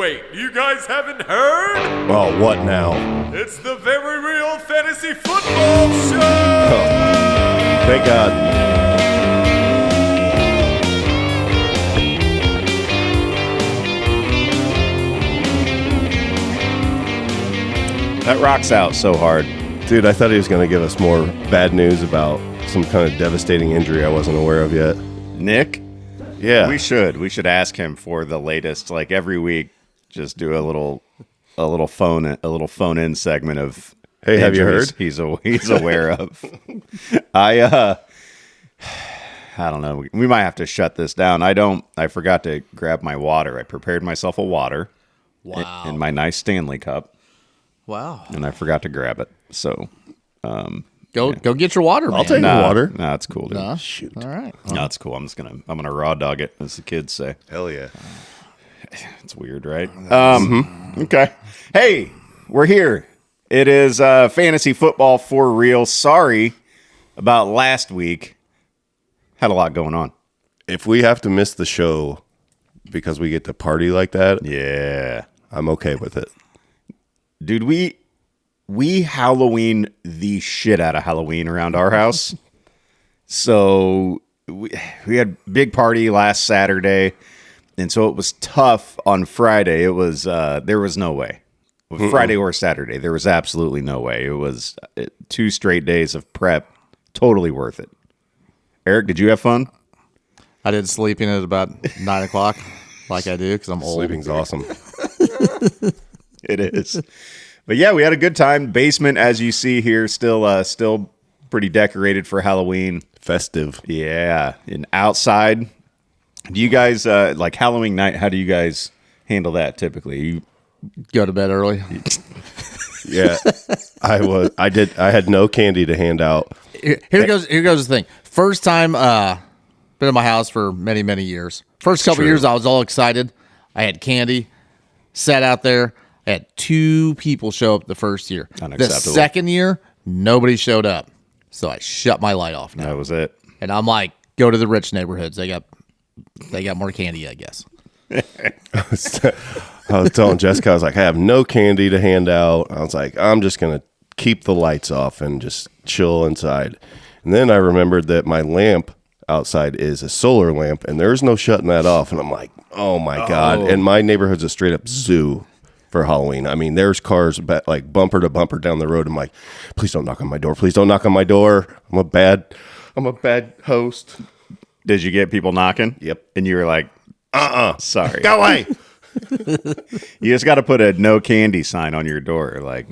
Wait, you guys haven't heard? Oh, what now? It's the Very Real Fantasy Football Show! Oh, thank God. That rocks out so hard. Dude, I thought he was going to give us more bad news about some kind of devastating injury I wasn't aware of yet. Nick? Yeah. We should ask him for the latest. Like every week, just do a little phone in segment of Hey, have you heard? He's aware of. I don't know. We might have to shut this down. I forgot to grab my water. I prepared myself a water. Wow. In my nice Stanley cup. Wow. And I forgot to grab it. So Go get your water, man. I'll take the water. No, it's cool, dude. Nah. Shoot. All right. No, it's cool. I'm gonna raw dog it, as the kids say. Hell yeah. It's weird, right? Okay. Hey, we're here. It is fantasy football for real. Sorry about last week. Had a lot going on. If we have to miss the show because we get to party like that, Yeah. I'm okay with it. Dude, we Halloween the shit out of Halloween around our house. So we had big party last Saturday, and so it was tough on Friday. It was there was no way. Friday or Saturday, there was absolutely no way. It was 2 straight days of prep, totally worth it. Eric, did you have fun? I did sleeping at about 9 o'clock, like I do, because I'm old. Sleeping's awesome. It is. But yeah, we had a good time. Basement, as you see here, still pretty decorated for Halloween. Festive. Yeah, and outside. Do you guys like Halloween night? How do you guys handle that typically? You Go to bed early. Yeah. I had no candy to hand out. Here goes the thing. First time been in my house for many, many years. First couple years I was all excited. I had candy, sat out there. I had 2 people show up the first year. The Unacceptable. second year, nobody showed up. So I shut my light off now. That was it. And I'm like, go to the rich neighborhoods. They got more candy, I guess. I was telling Jessica, I was like, I have no candy to hand out. I was like, I'm just going to keep the lights off and just chill inside. And then I remembered that my lamp outside is a solar lamp, and there's no shutting that off. And I'm like, oh my God. And my neighborhood's a straight up zoo for Halloween. I mean, there's cars like bumper to bumper down the road. I'm like, please don't knock on my door. Please don't knock on my door. I'm a bad host. Did you get people knocking? Yep. And you were like, sorry. Go away. You just got to put a no candy sign on your door. Like,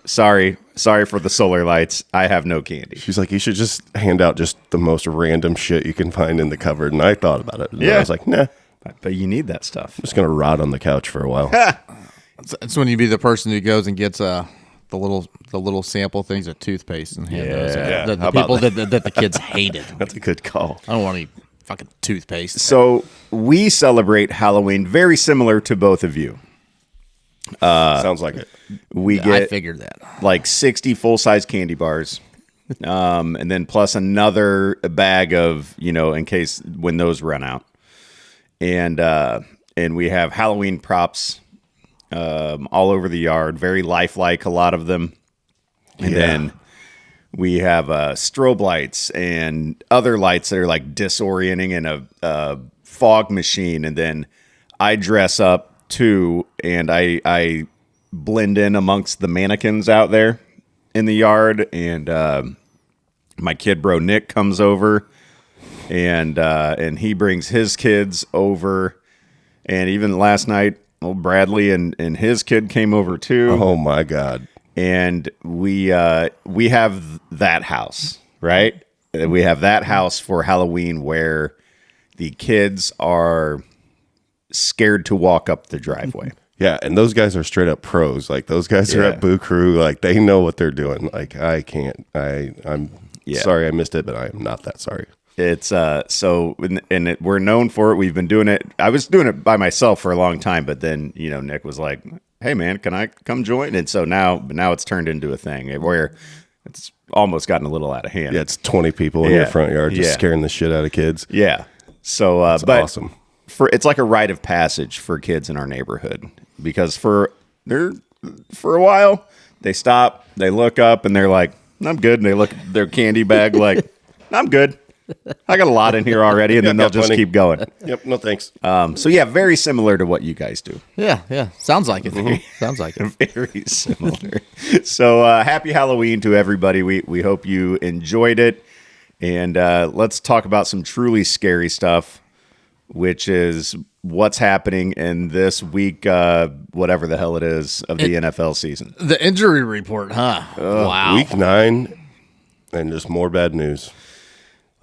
sorry for the solar lights. I have no candy. She's like, you should just hand out just the most random shit you can find in the cupboard. And I thought about it. And I was like, nah, I'm But you need that stuff. just going to rot on the couch for a while. It's when you be the person who goes and gets the little sample things of toothpaste and hand those out. Yeah. The How about people that the kids hated. That's a good call. I don't want any fucking toothpaste. So we celebrate Halloween very similar to both of you. Sounds like it. We I get figured that. like 60 full-size candy bars. And then plus another bag of, in case when those run out. And we have Halloween props all over the yard, very lifelike, a lot of them. And then we have strobe lights and other lights that are like disorienting and a fog machine. And then I dress up too, and I blend in amongst the mannequins out there in the yard. And my kid bro Nick comes over, and he brings his kids over. And even last night, old Bradley and his kid came over too. Oh my God. And we have that house, right? We have that house for Halloween where the kids are scared to walk up the driveway. Yeah, and those guys are straight up pros. Like those guys are at Boo Crew. Like they know what they're doing. Like I can't. I'm sorry I missed it, but I am not that sorry. It's we're known for it. We've been doing it. I was doing it by myself for a long time, but then Nick was like, "Hey man, can I come join?" And so now it's turned into a thing where it's almost gotten a little out of hand. Yeah, it's 20 people in your front yard just scaring the shit out of kids. Yeah. So, That's awesome. it's like a rite of passage for kids in our neighborhood because for a while they stop, they look up, and they're like, "I'm good," and they look at their candy bag like, "I'm good. I got a lot in here already," and then they'll just keep going. Yep, no thanks. So yeah, very similar to what you guys do. Yeah. Sounds like it. Sounds like it. Very similar. So happy Halloween to everybody. We hope you enjoyed it. And let's talk about some truly scary stuff, which is what's happening in this week, whatever the hell it is, of the NFL season. The injury report, huh? Wow. Week 9, and just more bad news.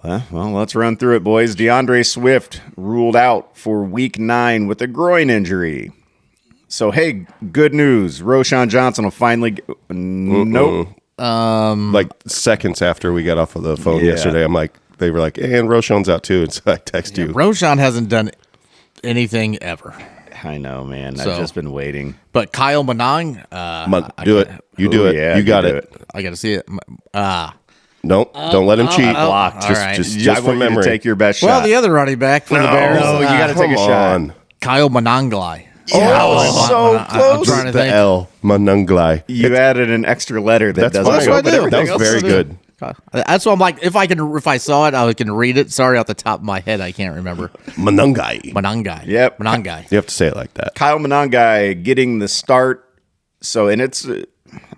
Well, let's run through it, boys. DeAndre Swift ruled out for week 9 with a groin injury. So, hey, good news. Roschon Johnson will finally nope. Like seconds after we got off of the phone yesterday, they were like, and Roschon's out too. And so I text you. Roschon hasn't done anything ever. I know, man. I've just been waiting. But Kyle Manang, do it. You do it. Yeah, you got it. I got to see it. Nope. Don't let him cheat. Blocked. Just from memory. Take your best shot. Well, the other running back for the Bears. No, you got to take a shot. Kyle Mananglai. So close. I'm trying to The think. L. Manunglai. You added an extra letter that doesn't fine. go, That's but what I do. everything That else was very is- good. That's why I'm like, if I saw it, I can read it. Sorry, off the top of my head, I can't remember. Manungai. Manangai. Yep. Manangai. You have to say it like that. Kyle Monangai getting the start. So, and it's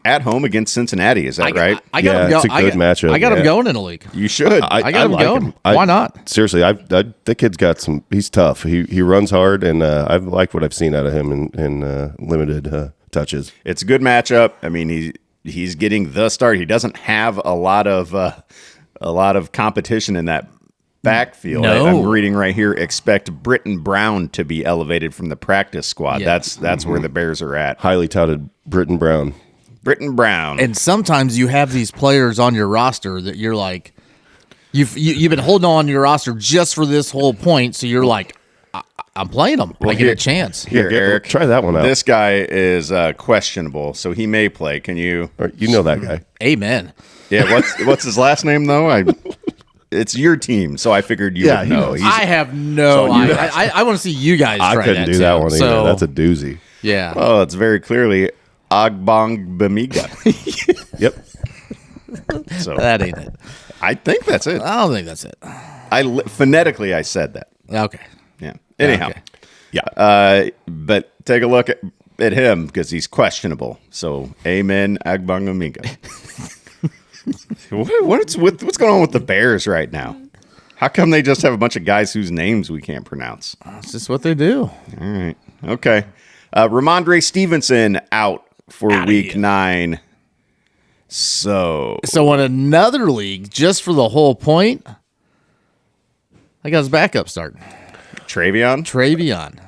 at home against Cincinnati. Is that right? I got him Yeah, it's a good matchup. I got him Yeah. going in a league. You should. I got him like going. him. Why not? Seriously, the kid's got some. He's tough. He runs hard, and I've liked what I've seen out of him in limited touches. It's a good matchup. I mean, he's getting the start. He doesn't have a lot of competition in that backfield. No. I'm reading right here. Expect Britton Brown to be elevated from the practice squad. Yeah. That's where the Bears are at. Highly touted Britton Brown. Britton Brown. And sometimes you have these players on your roster that you're like, you've been holding on to your roster just for this whole point. So you're like, I'm playing them. I get a chance. Here, Eric, try that one out. This guy is questionable, so he may play. Can you? You know that guy. Amen. Yeah. What's his last name though? It's your team, so I figured you would know. I have no idea. I want to see you guys try I couldn't do too. that one either. So, That's a doozy. yeah. Oh, it's very clearly Agbong Bamiga. Yep. So That ain't it. I think that's it. I don't think that's it. Phonetically, I said that. Okay. Yeah. Anyhow. Okay. Yeah. But take a look at him because he's questionable. So, amen, Agbong Bamiga. What's going on with the Bears right now? How come they just have a bunch of guys whose names we can't pronounce? That's just what they do. All right. Okay. Ramondre Stevenson out for week 9. So in another league, just for the whole point, I got his backup starting. Travion.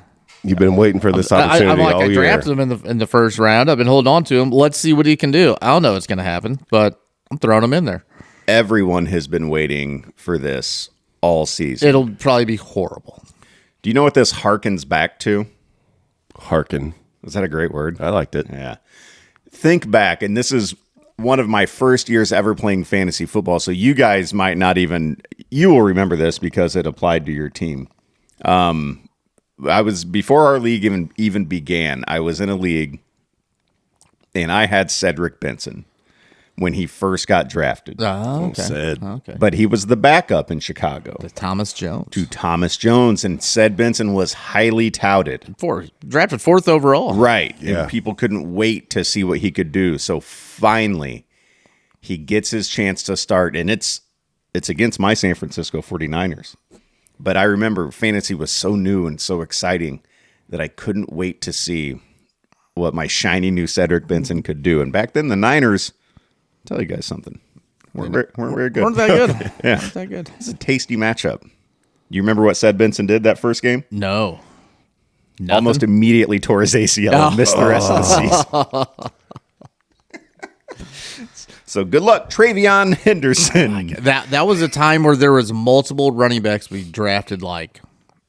You've been waiting for this opportunity all I year. drafted him in the first round. I've been holding on to him. Let's see what he can do. I don't know what's going to happen, but I'm throwing him in there. everyone has been waiting for this all season. It'll probably be horrible. Do you know what this harkens back to? Harken. Is that a great word? I liked it. Yeah. Think back, and this is one of my first years ever playing fantasy football, so you guys might not even, you will remember this because it applied to your team. I was, before our league even began, I was in a league, and I had Cedric Benson when he first got drafted. Oh, okay. Said. Okay. But he was the backup in Chicago Thomas Jones. to Thomas Jones, and Ced Benson was highly touted. Drafted 4th overall. Right. Yeah. And people couldn't wait to see what he could do. So finally, he gets his chance to start, and it's against my San Francisco 49ers. But I remember fantasy was so new and so exciting that I couldn't wait to see what my shiny new Cedric Benson could do. And back then, the Niners, I'll tell you guys something, weren't very good. Weren't that good? Yeah. Weren't that good? It's a tasty matchup. You remember what Ced Benson did that first game? No. Nothing? Almost immediately tore his ACL and missed the rest of the season. So good luck, Travion Henderson. That was a time where there was multiple running backs we drafted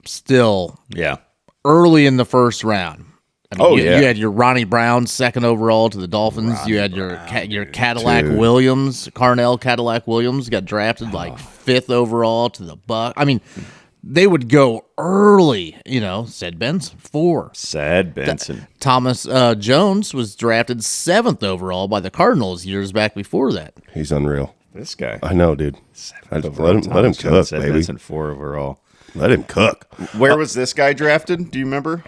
still Yeah. early in the first round. I mean, Oh, you yeah. had your Ronnie Brown 2nd overall to the Dolphins. You had your Cadillac Dude. Williams, Carnell Cadillac Williams got drafted 5th overall to the Buck. I mean, they would go early. Said Benson 4. Said Benson. Thomas Jones was drafted 7th overall by the Cardinals years back before that. He's unreal. This guy. I know, dude. Let him cook, Said baby. Benson 4 overall. Let him cook. Where was this guy drafted? Do you remember?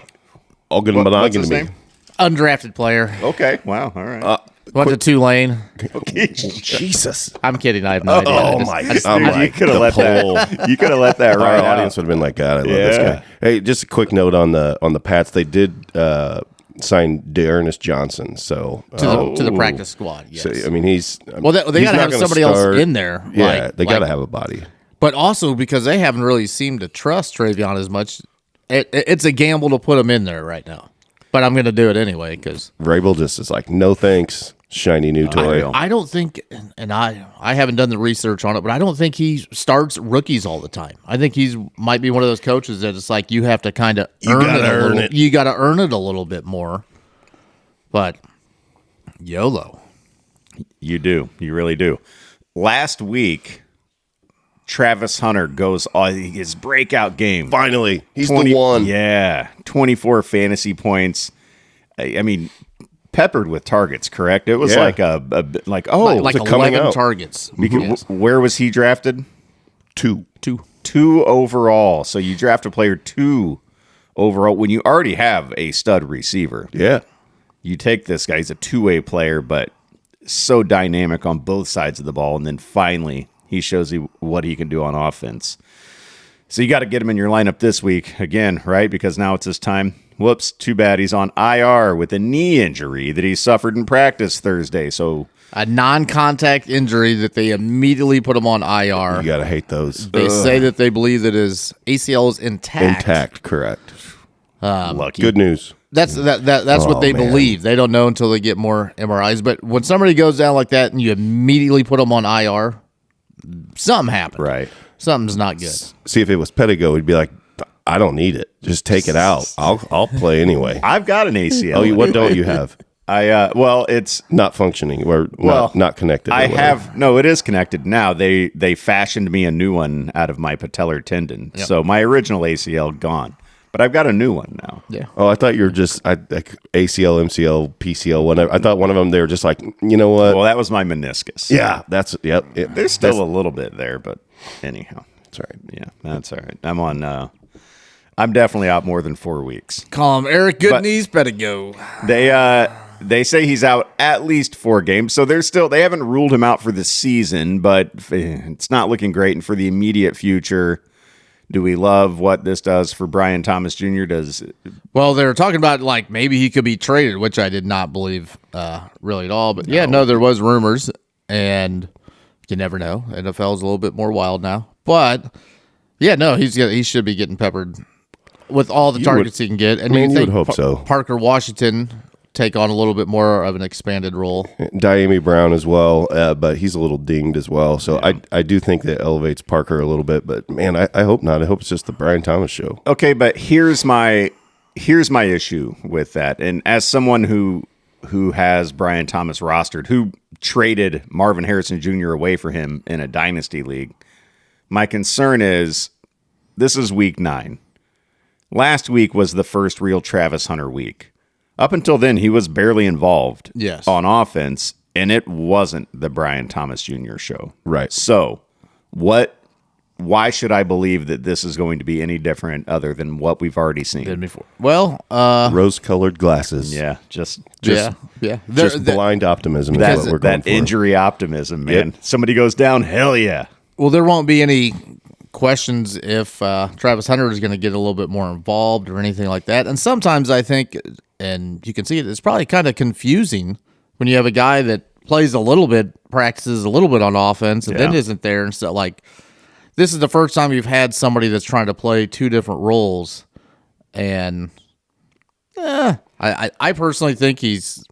All good What's his monogamy. name? Undrafted player. Okay. Wow. All right. Went to Tulane. Okay. Jesus. I'm kidding. I have no idea. Oh my God. You could have let that. You could have let that Our right audience out. would have been like, God, I love this Yeah. guy. Hey, just a quick note on the Pats. They did sign Dearness Johnson. So, to the practice squad. Yes. so I mean, he's Well, they he's got to not have gonna somebody start. else in there. Yeah, they got to have a body. But also because they haven't really seemed to trust Travion as much, it's a gamble to put him in there right now. But I'm going to do it anyway because Vrabel just is like, no thanks, shiny new toy. I don't think, and I haven't done the research on it, but I don't think he starts rookies all the time. I think might be one of those coaches that it's like you have to kind of earn it. You got to earn it a little bit more. But YOLO. You do. You really do. Last week, Travis Hunter goes on his breakout game. Finally, he's 20 the one. Yeah, 24 fantasy points. I mean, peppered with targets. Correct. It was Yeah. like like Like it's coming 11 out. targets. because, Yes. where was he drafted? 2. 2 overall. So you draft a player 2 overall when you already have a stud receiver. Yeah. You take this guy. He's a 2-way player, but so dynamic on both sides of the ball. And then finally, he shows you what he can do on offense. So you got to get him in your lineup this week again, right? Because now it's his time. Whoops, too bad. He's on IR with a knee injury that he suffered in practice Thursday. So A non-contact injury that they immediately put him on IR. You got to hate those. They say that they believe that his ACL is intact. Intact, correct. lucky. Good news. That's what they man. believe. They don't know until they get more MRIs. But when somebody goes down like that and you immediately put them on IR, something happened. Right. Something's not good. See, if it was Pedigo, he'd be like, I don't need it. Just take it out. I'll play anyway. I've got an ACL. Oh, what don't you have? It's Not functioning or not connected. or I whatever. have no. It is connected now. They fashioned me a new one out of my patellar tendon. So my original ACL gone, but I've got a new one now. Yeah. Oh, I thought you were just like ACL, MCL, PCL, whatever. I thought one of them. They were just like, you know what? Well, that was my meniscus. Yeah, that's yep. There's still a little bit there, but anyhow, That's right. yeah, that's all right. I'm on. I'm definitely out more than 4 weeks. Call him Eric But- Goodknees. Better go. They say he's out at least 4 games, so they haven't ruled him out for the season, but it's not looking great. And for the immediate future, do we love what this does for Brian Thomas Jr.? Well, they were talking about like maybe he could be traded, which I did not believe really at all. But no, there was rumors, and you never know. NFL is a little bit more wild now, but yeah, no, he should be getting peppered with all the targets he can get. And you think would hope so. Parker Washington take on a little bit more of an expanded role. Diami Brown as well, but he's a little dinged as well. So I do think that elevates Parker a little bit, but man, I hope not. I hope it's just the Brian Thomas show. Okay, but here's my issue with that. And as someone who has Brian Thomas rostered, who traded Marvin Harrison Jr. away for him in a dynasty league, my concern is this is week 9. Last week was the first real Travis Hunter week. Up until then, he was barely involved Yes. on offense, and it wasn't the Brian Thomas Jr. show. Right. So, why should I believe that this is going to be any different other than what we've already seen? Than before. Well, Rose-colored glasses. Yeah, just yeah. Just blind optimism is that, what we're going that for. injury optimism, man. Somebody goes down, hell yeah. Well, there won't be any questions if Travis Hunter is going to get a little bit more involved or anything like that. And sometimes I think, and you can see it, it's probably kind of confusing when you have a guy that plays a little bit, practices a little bit on offense, and then isn't there. And so, like, this is the first time you've had somebody that's trying to play 2 different roles. And I personally think he's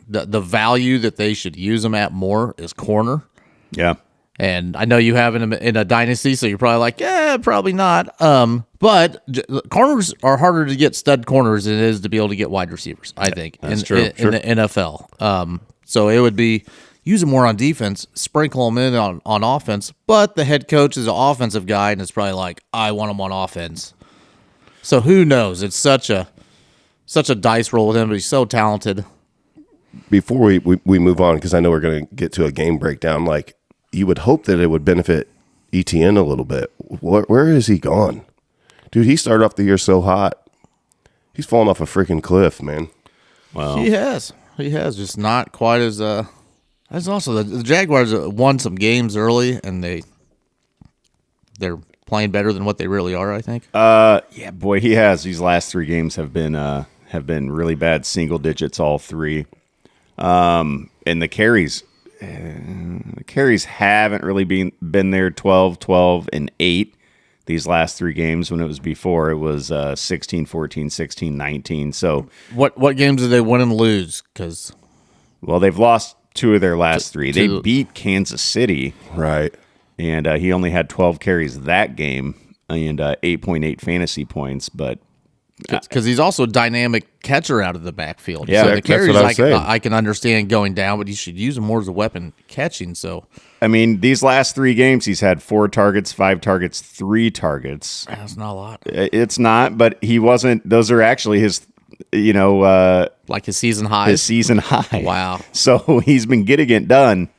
the value that they should use him at more is corner. Yeah. And I know you have him in a dynasty, so you're probably like, yeah, probably not. But corners are harder to get stud corners than it is to be able to get wide receivers, I think, in the NFL. So it would be, use them more on defense, sprinkle them in on offense. But the head coach is an offensive guy, and it's probably like, I want him on offense. So who knows? It's such a dice roll with him, but he's so talented. Before we move on, because I know we're going to get to a game breakdown, like you would hope that it would benefit ETN a little bit. Where is he gone? Dude, he started off the year so hot. He's fallen off a freaking cliff, man. Well, He has, just not quite as That's also the Jaguars won some games early, and they're playing better than what they really are, I think. yeah, boy, he has. These last 3 games have been really bad, single digits, all 3. And the carries haven't really been there. 12, 12, and 8. These last 3 games. When it was before, it was 16, 14, 16, 19. So what games did they win and lose? Because they've lost 2 of their last 3. They beat Kansas City, Right. and he only had 12 carries that game and 8.8 fantasy points. But because he's also a dynamic catcher out of the backfield. Yeah, so the that's carries what I was saying. I can understand going down, but you should use him more as a weapon catching. So I mean, these last 3 games, he's had 4 targets, 5 targets, 3 targets. that's not a lot. It's not, but he wasn't. Those are actually his, Like his season highs. his season high. Wow. So he's been getting it done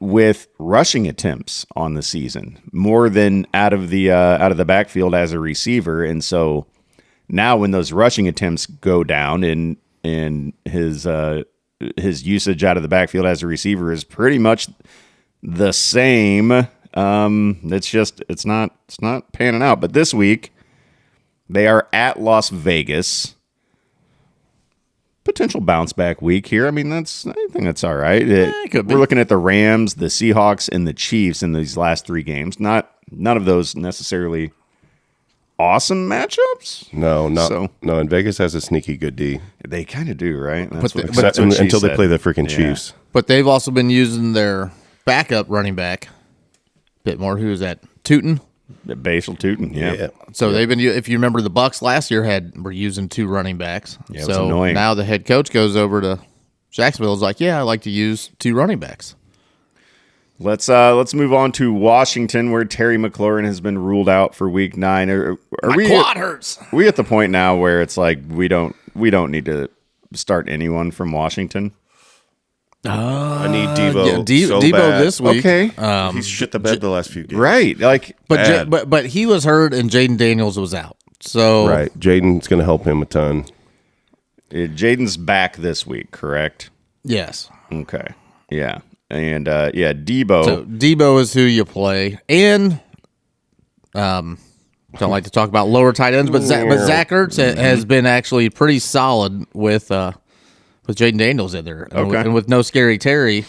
with rushing attempts on the season more than out of the backfield as a receiver, and so now when those rushing attempts go down and his usage out of the backfield as a receiver is pretty much the same. It's not panning out. But this week they are at Las Vegas. Potential bounce back week here. I mean, I think that's all right. it could be. We're looking at the Rams, the Seahawks, and the Chiefs in these last 3 games. None of those necessarily awesome matchups. No, and Vegas has a sneaky good D. They kind of do, right? Until they play the freaking Chiefs. But they've also been using their backup running back a bit more. Who is that? Tootin? Basil Tootin, yeah. So they've been. If you remember, the Bucks last year were using 2 running backs. Yeah, it was so annoying. now the head coach goes over to Jacksonville. Is like, yeah, I like to use 2 running backs. Let's move on to Washington, where Terry McLaurin has been ruled out for Week 9. My quad hurts. Are we at the point now where it's like we don't need to start anyone from Washington? I need Debo. So Debo bad. this week. Okay. He's shit the bed the last few games. Right. Like, But he was hurt and Jaden Daniels was out. So Right. Jaden's going to help him a ton. Jaden's back this week, correct? yes. Okay. Yeah. And Debo. So Debo is who you play, and don't like to talk about lower tight ends, but Zach Ertz has been actually pretty solid with Jaden Daniels in there, and with no Scary Terry.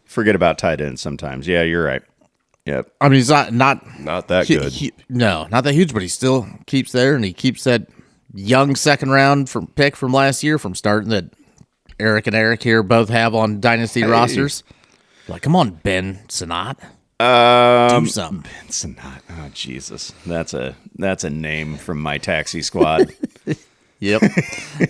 Forget about tight ends sometimes. Yeah, you're right. Yep. I mean, he's not Not that good. No, not that huge, but he still keeps there, and he keeps that young second round pick from last year from starting that Eric and Eric here both have on dynasty rosters. Like, come on, Ben Sinnott. Do something. Ben Sinnott. Oh, Jesus. That's a name from my taxi squad. Yep.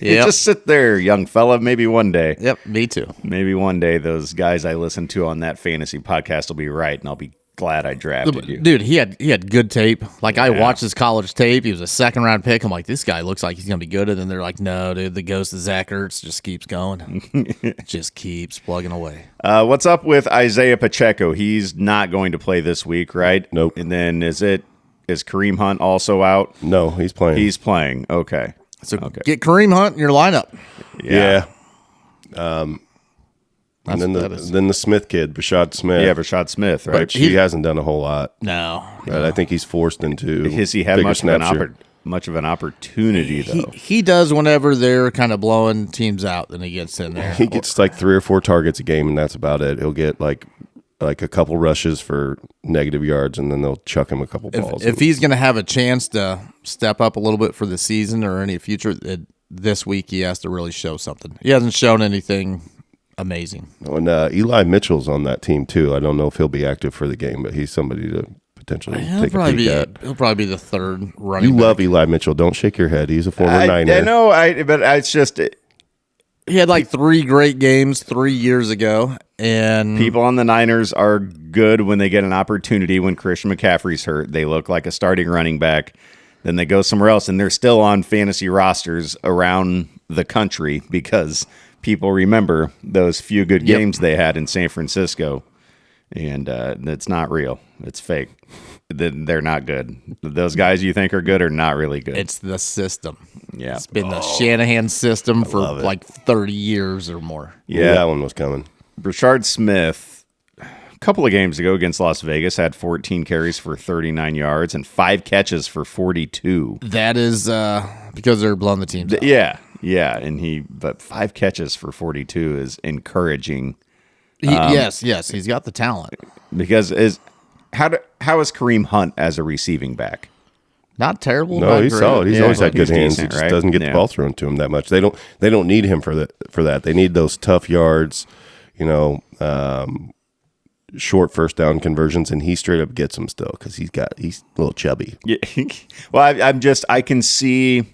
Just sit there, young fella. Maybe one day. Yep, me too. Maybe one day those guys I listen to on that fantasy podcast will be right, and I'll be glad I drafted you. Dude, he had good tape. Like, I watched his college tape. He was a second round pick. I'm like, this guy looks like he's gonna be good. And then they're like, no, dude, the ghost of Zach Ertz just keeps going. Just keeps plugging away. What's up with Isaiah Pacheco? He's not going to play this week, right? Nope. And then is Kareem Hunt also out? No, he's playing. He's playing. Okay. So get Kareem Hunt in your lineup. Yeah. And then the Smith kid, Rashad Smith. Yeah, Rashad Smith, right? But he hasn't done a whole lot. No. But I think he's forced into Has he had bigger much of an opportunity, though? He does whenever they're kind of blowing teams out, then he gets in there. He gets like 3 or 4 targets a game, and that's about it. He'll get like a couple rushes for negative yards, and then they'll chuck him a couple balls. If he's going to have a chance to step up a little bit for the season or any future, this week he has to really show something. He hasn't shown anything amazing. And Eli Mitchell's on that team too. I don't know if he'll be active for the game, but he's somebody to potentially take a peek at. He'll probably be the third running You back. love Eli Mitchell. Don't shake your head. He's a former Niner. I know, but it's just He had like 3 great games 3 years ago, and People on the Niners are good when they get an opportunity. When Christian McCaffrey's hurt, they look like a starting running back. Then they go somewhere else, and they're still on fantasy rosters around the country because people remember those few good games they had in San Francisco. And it's not real. It's fake. They're not good. Those guys you think are good are not really good. it's the system. Yeah. It's been the Shanahan system for like 30 years or more. Yeah, that one was coming. Brashard Smith, a couple of games ago against Las Vegas, had 14 carries for 39 yards and 5 catches for 42. That is because they're blowing the teams out. Yeah. But 5 catches for 42 is encouraging Yes, he's got the talent. because how is Kareem Hunt as a receiving back? Not terrible. No, not he's great. solid. He's Yeah, always had good he's hands. decent, he just right? doesn't get the Yeah. ball thrown to him that much. They don't need him for that. They need those tough yards, short first down conversions, and he straight up gets them still because he's a little chubby. Yeah. Well, I can see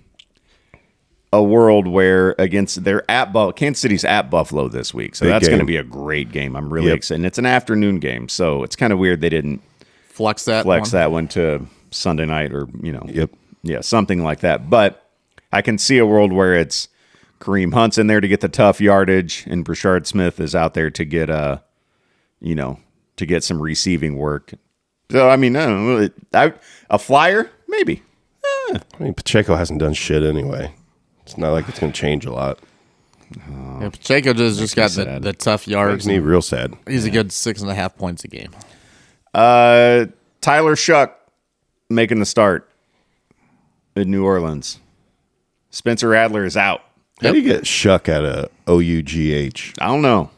a world where against Kansas City's at Buffalo this week, so Big that's going to game. be a great game. I'm really excited. And it's an afternoon game, so it's kind of weird they didn't Flex that. that one to Sunday night or Yep. yeah, something like that. But I can see a world where it's Kareem Hunt's in there to get the tough yardage, and Brashard Smith is out there to get to get some receiving work. So I mean, I don't know, a flyer maybe. I mean, Pacheco hasn't done shit anyway. It's not like it's going to change a lot. Yeah, Pacheco just got the tough yards. Makes me real sad. He's a good 6.5 points a game. Tyler Shuck making the start in New Orleans. Spencer Rattler is out. How do you get Shuck out of OUGH? I don't know.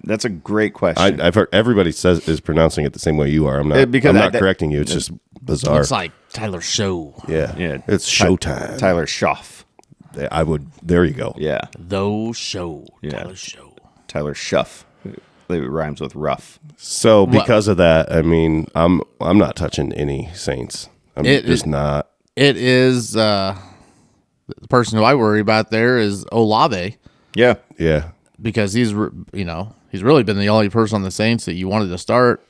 That's a great question. I've heard everybody is pronouncing it the same way you are. I'm not. Because I'm not correcting you. It's just bizarre. It's like Tyler Show. yeah, Yeah. It's showtime. Tyler Schuff. I would. There you go. Yeah. Though Show. Yeah. Tyler Show. Tyler Schuff. It rhymes with rough. So because of that, I mean, I'm not touching any Saints. I'm just not. It is the person who I worry about there is Olave Yeah. Yeah. because he's really been the only person on the Saints that you wanted to start.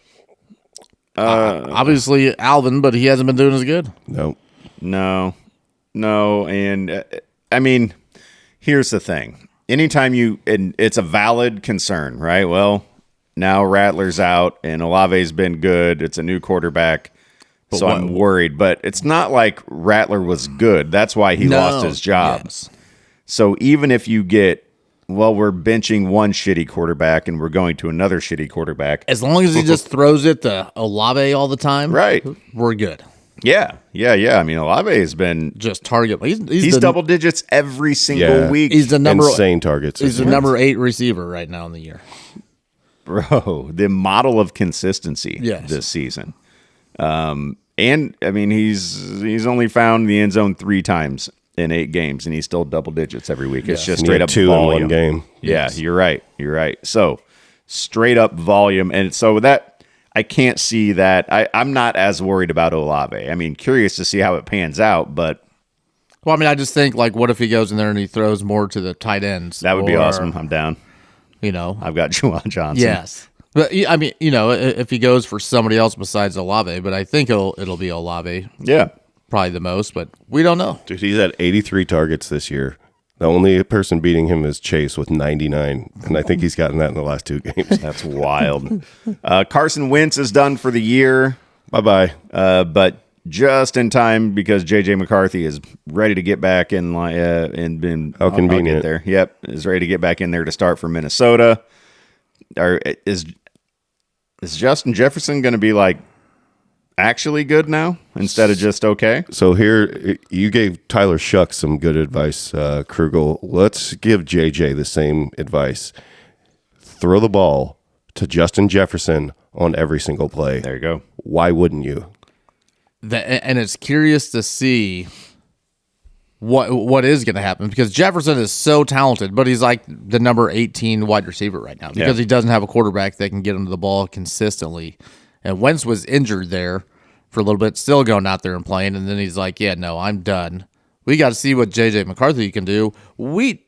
Obviously Alvin, but he hasn't been doing as good. No. No. And I mean, here's the thing. Anytime and it's a valid concern, right? Well, now Rattler's out and Olave's been good. It's a new quarterback. So I'm worried, but it's not like Rattler was good. That's why he lost his job. Yes. So even if you get, we're benching one shitty quarterback and we're going to another shitty quarterback. As long as he just throws it to Olave all the time, Right. we're good. Yeah. I mean, Olave has been, Just target. he's the, double digits every single Yeah. week. He's the number. Insane targets. He's the number 8 receiver right now in the year. Bro, the model of consistency Yes. this season. And I mean, he's only found the end zone 3 times in 8 games, and he's still double digits every week. It's just And he straight had up 2 volume. in one game. Yeah, you're right. So straight up volume, and so that I can't see that. I'm not as worried about Olave. I mean, curious to see how it pans out, but Well, I mean, I just think like, what if he goes in there and he throws more to the tight ends? that would be Or, awesome. I'm down. I've got Juwan Johnson. Yes. But I mean, if he goes for somebody else besides Olave, but I think it'll be Olave Yeah. probably the most, but we don't know. Dude, he's had 83 targets this year. The only person beating him is Chase with 99, and I think he's gotten that in the last 2 games. That's wild. Carson Wentz is done for the year. Bye-bye. But just in time because J.J. McCarthy is ready to get back in line and been How convenient. I'll get there. Yep, is ready to get back in there to start for Minnesota. Is Justin Jefferson going to be like actually good now instead of just okay? So here, you gave Tyler Shuck some good advice, Krugel. Let's give JJ the same advice. Throw the ball to Justin Jefferson on every single play. There you go. Why wouldn't you? And it's curious to see what is going to happen because Jefferson is so talented, but he's like the number 18 wide receiver right now because he doesn't have a quarterback that can get him to the ball consistently. And Wentz was injured there for a little bit, still going out there and playing, and then he's like, "Yeah, no, I'm done." we got to see what JJ McCarthy can do. He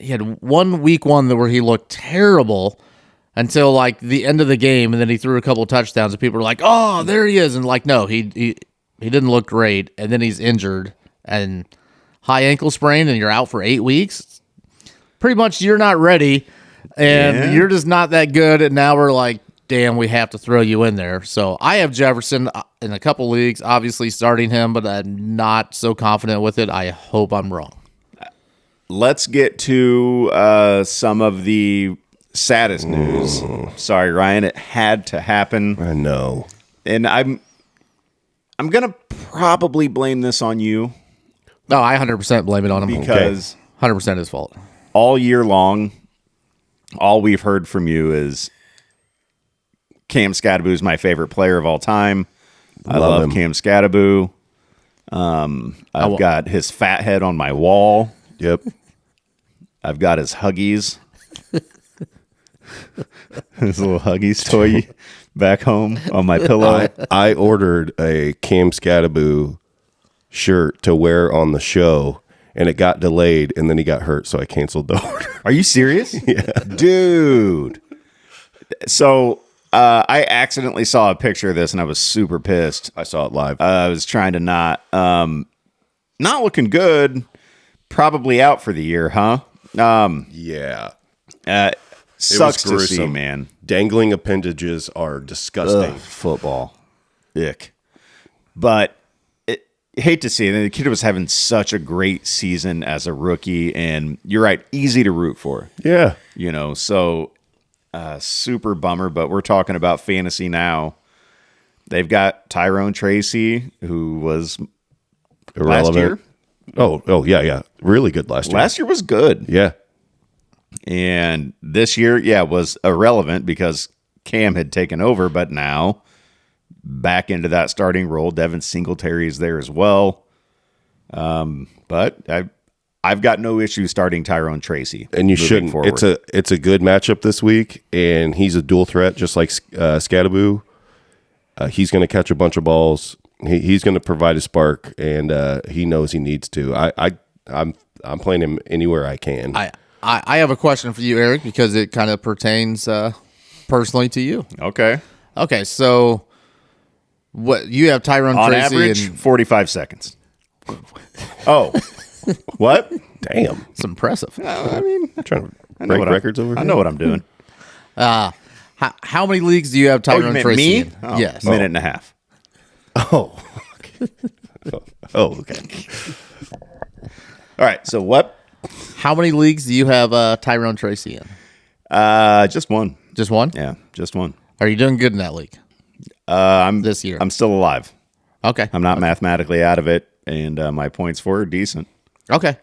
had week one where he looked terrible until like the end of the game, and then he threw a couple of touchdowns, and people were like, "Oh, there he is!" And like, no, he didn't look great, and then he's injured and high ankle sprain, and you're out for 8 weeks. Pretty much, you're not ready, and you're just not that good. And now we're like, damn, we have to throw you in there. So I have Jefferson in a couple leagues, obviously starting him, but I'm not so confident with it. I hope I'm wrong. Let's get to some of the saddest news. Sorry, Ryan, it had to happen. I know. And I'm going to probably blame this on you. No, I 100% blame it on him. Because 100% his fault. All year long, all we've heard from you is Cam Skattebo is my favorite player of all time. I love him. Cam Skattebo. I've got his fat head on my wall. Yep. I've got his Huggies. His little Huggies toy back home on my pillow. I ordered a Cam Skattebo shirt to wear on the show, and it got delayed, and then he got hurt, so I canceled the order. Are you serious? Yeah. Dude. So I accidentally saw a picture of this, and I was super pissed. I saw it live. I was trying to not looking good. Probably out for the year, huh? Yeah. Sucks to gruesome. see, man. Dangling appendages are disgusting. Ugh, football. Ick. But hate to see it. The kid was having such a great season as a rookie, and you're right, easy to root for. Yeah. You know, so super bummer, but we're talking about fantasy now. They've got Tyrone Tracy, who was Irrelevant. last year. Oh, yeah. Really good last year. Last year was good. Yeah. And this year, was irrelevant because Cam had taken over, but now back into that starting role. Devin Singletary is there as well. But I've got no issue starting Tyrone Tracy. And you moving shouldn't. forward. It's a good matchup this week, and he's a dual threat, just like Skattebo. He's going to catch a bunch of balls. He's going to provide a spark, and he knows he needs to. I'm playing him anywhere I can. I have a question for you, Eric, because it kind of pertains personally to you. Okay. Okay, so what you have Tyrone On Tracy average, and 45 seconds. Oh, what? Damn. it's impressive. I mean, I'm trying to I know break what records over here. I know what I'm doing. How many leagues do you have Oh, you Tyrone meant Tracy me? in? Oh, Yes. minute and a half. Oh. Okay. All right. So what? How many leagues do you have Tyrone Tracy in? Just one. Just one? Yeah, just one. Are you doing good in that league I'm this year? I'm still alive. Okay. I'm not mathematically out of it, and my points for are decent. Okay.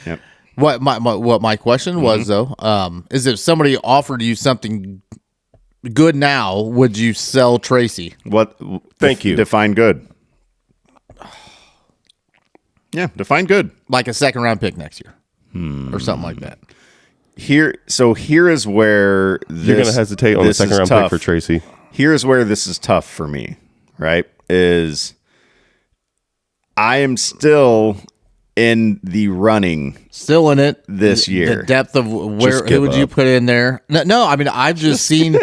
Yep. What my question was though, is if somebody offered you something good now, would you sell Tracy? What? Thank you. Define good. Yeah, define good. Like a second round pick next year. Or something like that. Here is where this, You're going to hesitate on the this second is round tough. pick for Tracy. Here's where this is tough for me, right? Is I am still in the running Still in it this year. The depth of where Just who give would you up. put in there? No, I mean I've just seen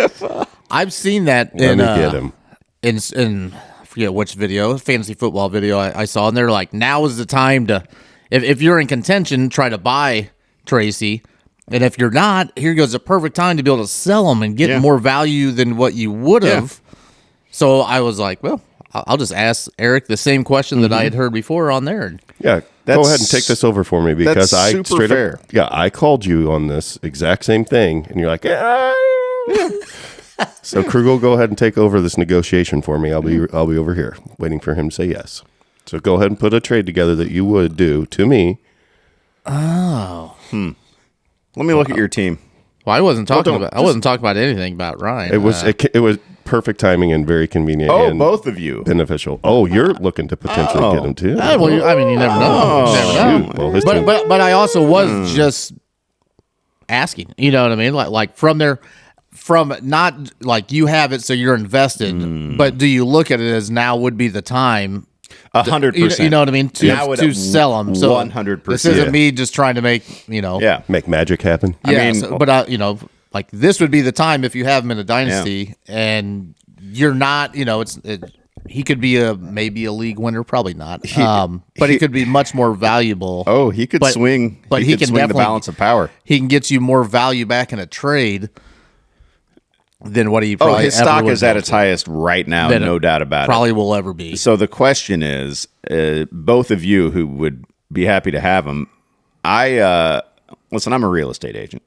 I've seen that Let in me get him. in I forget which video, fantasy football video I saw, and they're like, now is the time to if you're in contention, try to buy Tracy. And if you're not, here goes a perfect time to be able to sell them and get more value than what you would have. So I was like, well, I'll just ask Eric the same question that I had heard before on there. Yeah, go ahead and take this over for me because that's I super straight fair. up. Yeah, I called you on this exact same thing, and you're like, yeah. So Krugel, go ahead and take over this negotiation for me. I'll be over here waiting for him to say yes. So go ahead and put a trade together that you would do to me. Let me look at your team. Well, I wasn't talking don't- about I wasn't talking about anything about Ryan. It was it was perfect timing and very convenient. Oh, and both of you. beneficial. Oh, you're looking to potentially get him too. well, I mean, you never know. You never know. Shoot. Well, his team- But I also was just asking. You know what I mean? Like from not like you have it, so you're invested. But do you look at it as now would be the time? 100%. You know what I mean? To sell them. So 100%. This isn't me just trying to make, Yeah. Make magic happen. Yeah, I mean, but like this would be the time if you have him in a dynasty and you're not, he could be maybe a league winner, probably not. But he could be much more valuable. Oh, he could swing. But he can swing the definitely balance of power. He can get you more value back in a trade than what he probably his ever stock would is at go its for. highest right now, Than no doubt about probably it. will ever be. So the question is, both of you who would be happy to have him, listen, I'm a real estate agent.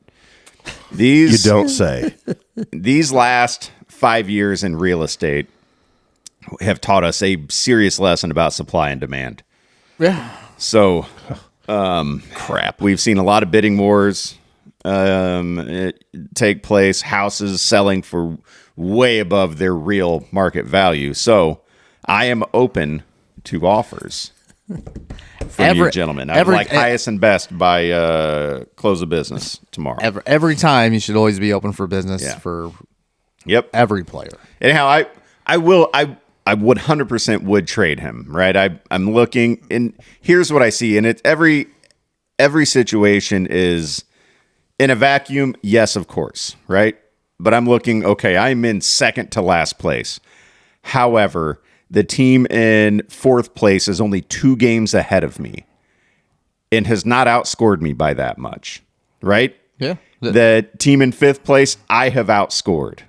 You don't say. These last 5 years in real estate have taught us a serious lesson about supply and demand. Yeah. So, crap. We've seen a lot of bidding wars take place, houses selling for way above their real market value. So, I am open to offers from you gentlemen. I'd like highest and best by close of business tomorrow. Every time you should always be open for business for every player. Anyhow, I 100% would trade him, right? I'm looking, and here's what I see, and every situation is in a vacuum, yes, of course, right? But I'm looking, okay, I'm in second to last place. However, the team in fourth place is only 2 games ahead of me and has not outscored me by that much, right? Yeah. The team in fifth place, I have outscored.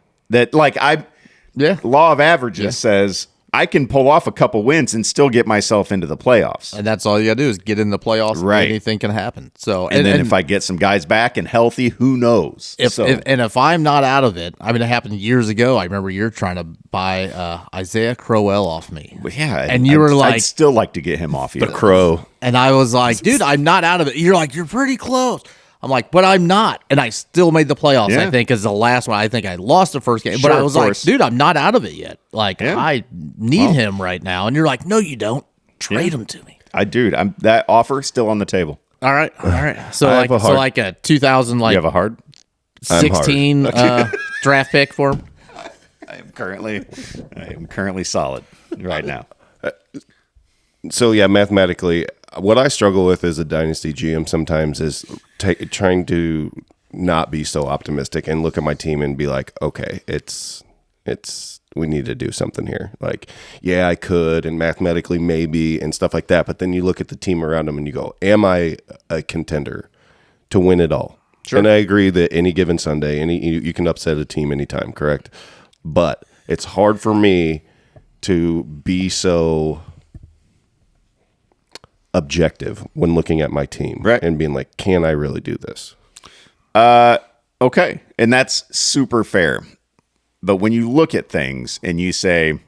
Law of averages says I can pull off a couple wins and still get myself into the playoffs. And that's all you got to do is get in the playoffs. Right. Anything can happen. So, and then if I get some guys back and healthy, who knows? If I'm not out of it, I mean, it happened years ago. I remember you're trying to buy Isaiah Crowell off me. Yeah. And you were like, I'd still like to get him off you. The Crow. And I was like, dude, I'm not out of it. You're like, you're pretty close. I'm like, but I'm not. And I still made the playoffs, Yeah. I think, as the last one. I think I lost the first game. Sure, but I was of like, course. dude, I'm not out of it yet. Like, Yeah. I need him right now. And you're like, no, you don't. Trade him to me. That offer still on the table. All right. So I have like a 2000 You have a hard? 16 draft pick for him. I am currently solid right now. So yeah, mathematically, what I struggle with as a dynasty GM sometimes is trying to not be so optimistic and look at my team and be like, okay, it's we need to do something here. Like, yeah, I could, and mathematically maybe, and stuff like that. But then you look at the team around them and you go, am I a contender to win it all? Sure. And I agree that any given Sunday, you can upset a team anytime, correct? But it's hard for me to be so objective when looking at my team, right, and being like, can I really do this? Okay. And that's super fair. But when you look at things and you say,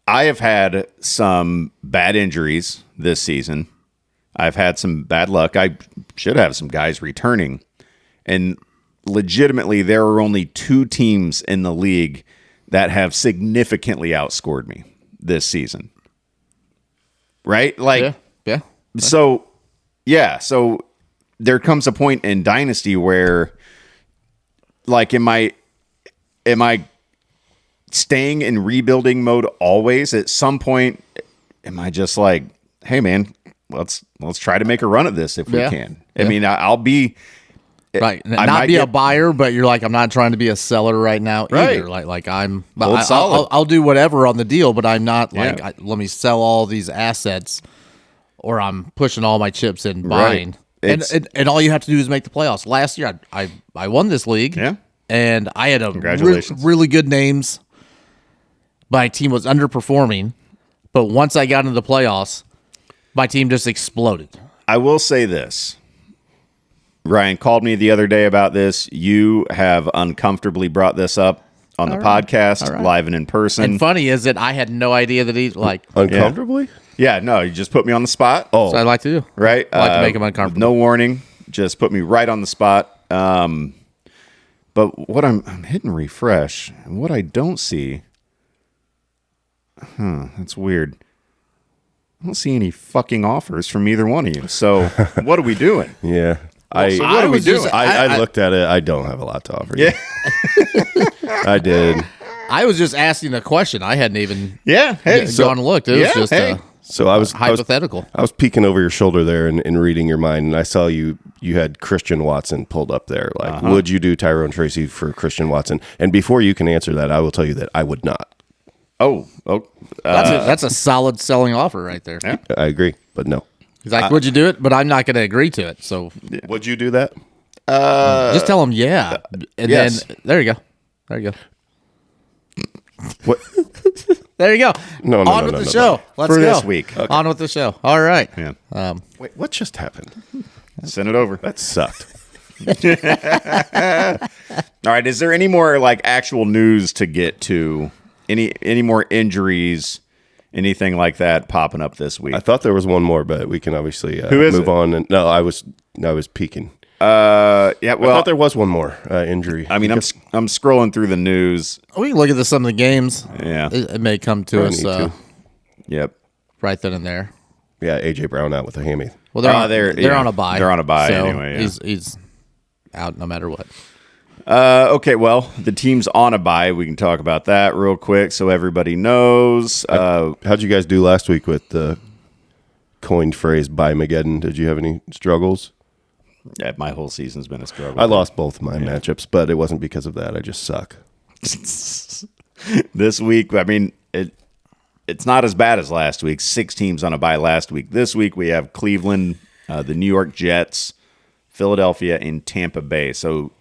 I have had some bad injuries this season. I've had some bad luck. I should have some guys returning. And legitimately, there are only 2 teams in the league that have significantly outscored me this season. Right? Like, yeah. So there comes a point in Dynasty where, like, am I staying in rebuilding mode always? At some point, am I just like, hey man, let's try to make a run at this if we can. I mean, I'll be right. Not be a buyer, but you're like, I'm not trying to be a seller right now either. Like I'll do whatever on the deal, but I'm not like, let me sell all these assets, or I'm pushing all my chips in buying. Right. And all you have to do is make the playoffs. Last year, I won this league. Yeah. And I had Congratulations. really good names. My team was underperforming, but once I got into the playoffs, my team just exploded. I will say this. Ryan called me the other day about this. You have uncomfortably brought this up on the podcast, live and in person. And funny is that I had no idea that he Uncomfortably? Yeah, no, you just put me on the spot. So I like to do. Right? I like to make him uncomfortable. No warning. Just put me right on the spot. But what I'm hitting refresh, and what I don't see, that's weird. I don't see any fucking offers from either one of you. So what are we doing? Yeah. So what are we doing? I looked at it. I don't have a lot to offer you. Yeah. I did. I was just asking a question. I hadn't even Yeah. Hey. gone and looked. It was just So I was hypothetical. I was peeking over your shoulder there and reading your mind, and I saw you had Christian Watson pulled up there. Like, would you do Tyrone Tracy for Christian Watson? And before you can answer that, I will tell you that I would not. That's a solid selling offer right there. Yeah. I agree, but no. He's like, would you do it? But I'm not going to agree to it. So Would you do that? just tell him, yeah. And yes. then there you go. There you go. What? There you go. No, On with the show. Let's For go. this week. Okay. On with the show. All right. Yeah. Wait, what just happened? Send it over. That sucked. All right. Is there any more like actual news to get to? Any more injuries? Anything like that popping up this week? I thought there was one more, but we can obviously is move it? on. And no, I was peeking. Yeah. I Well, thought there was one more injury. I mean, I'm scrolling through the news. We can look at some of the games. Yeah. It may come to Probably us need to. Yep. right then and there. Yeah, AJ Brown out with a hammy. Well, they're they're on a bye. They're on a bye so anyway. Yeah. He's out no matter what. Okay, well, the team's on a bye. We can talk about that real quick so everybody knows. How'd you guys do last week with the coined phrase "Bye-Mageddon"? Did you have any struggles? Yeah, my whole season's been a struggle. I lost both my matchups, but it wasn't because of that. I just suck. This week, I mean, it's not as bad as last week. 6 teams on a bye last week. This week we have Cleveland, the New York Jets, Philadelphia, and Tampa Bay. So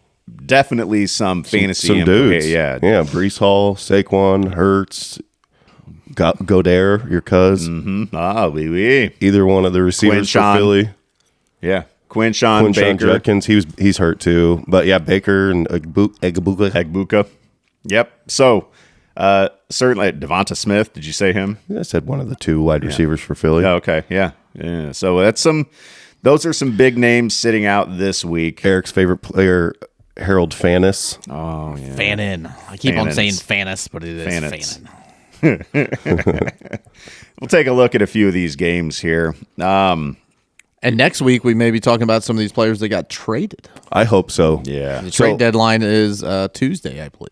definitely some fantasy. Some dudes. Yeah. Yeah. Brees Hall, Saquon, Hurts, Godare, your cuz. Oui. Either one of the receivers for Quinshawn. Philly. Yeah. Quinshawn Baker. Judkins, he's hurt too. But yeah, Baker and Egbuka. Egbuka. Yep. So certainly Devonta Smith. Did you say him? I said one of the 2 wide receivers for Philly. Yeah, okay. Yeah. So those are some big names sitting out this week. Eric's favorite player, Harold Fannis. Oh yeah. Fannin. I keep on Fannin. saying Fannis, but it is Fannins. Fannin. We'll take a look at a few of these games here. And next week we may be talking about some of these players that got traded. I hope so. Yeah. The trade deadline is Tuesday, I believe.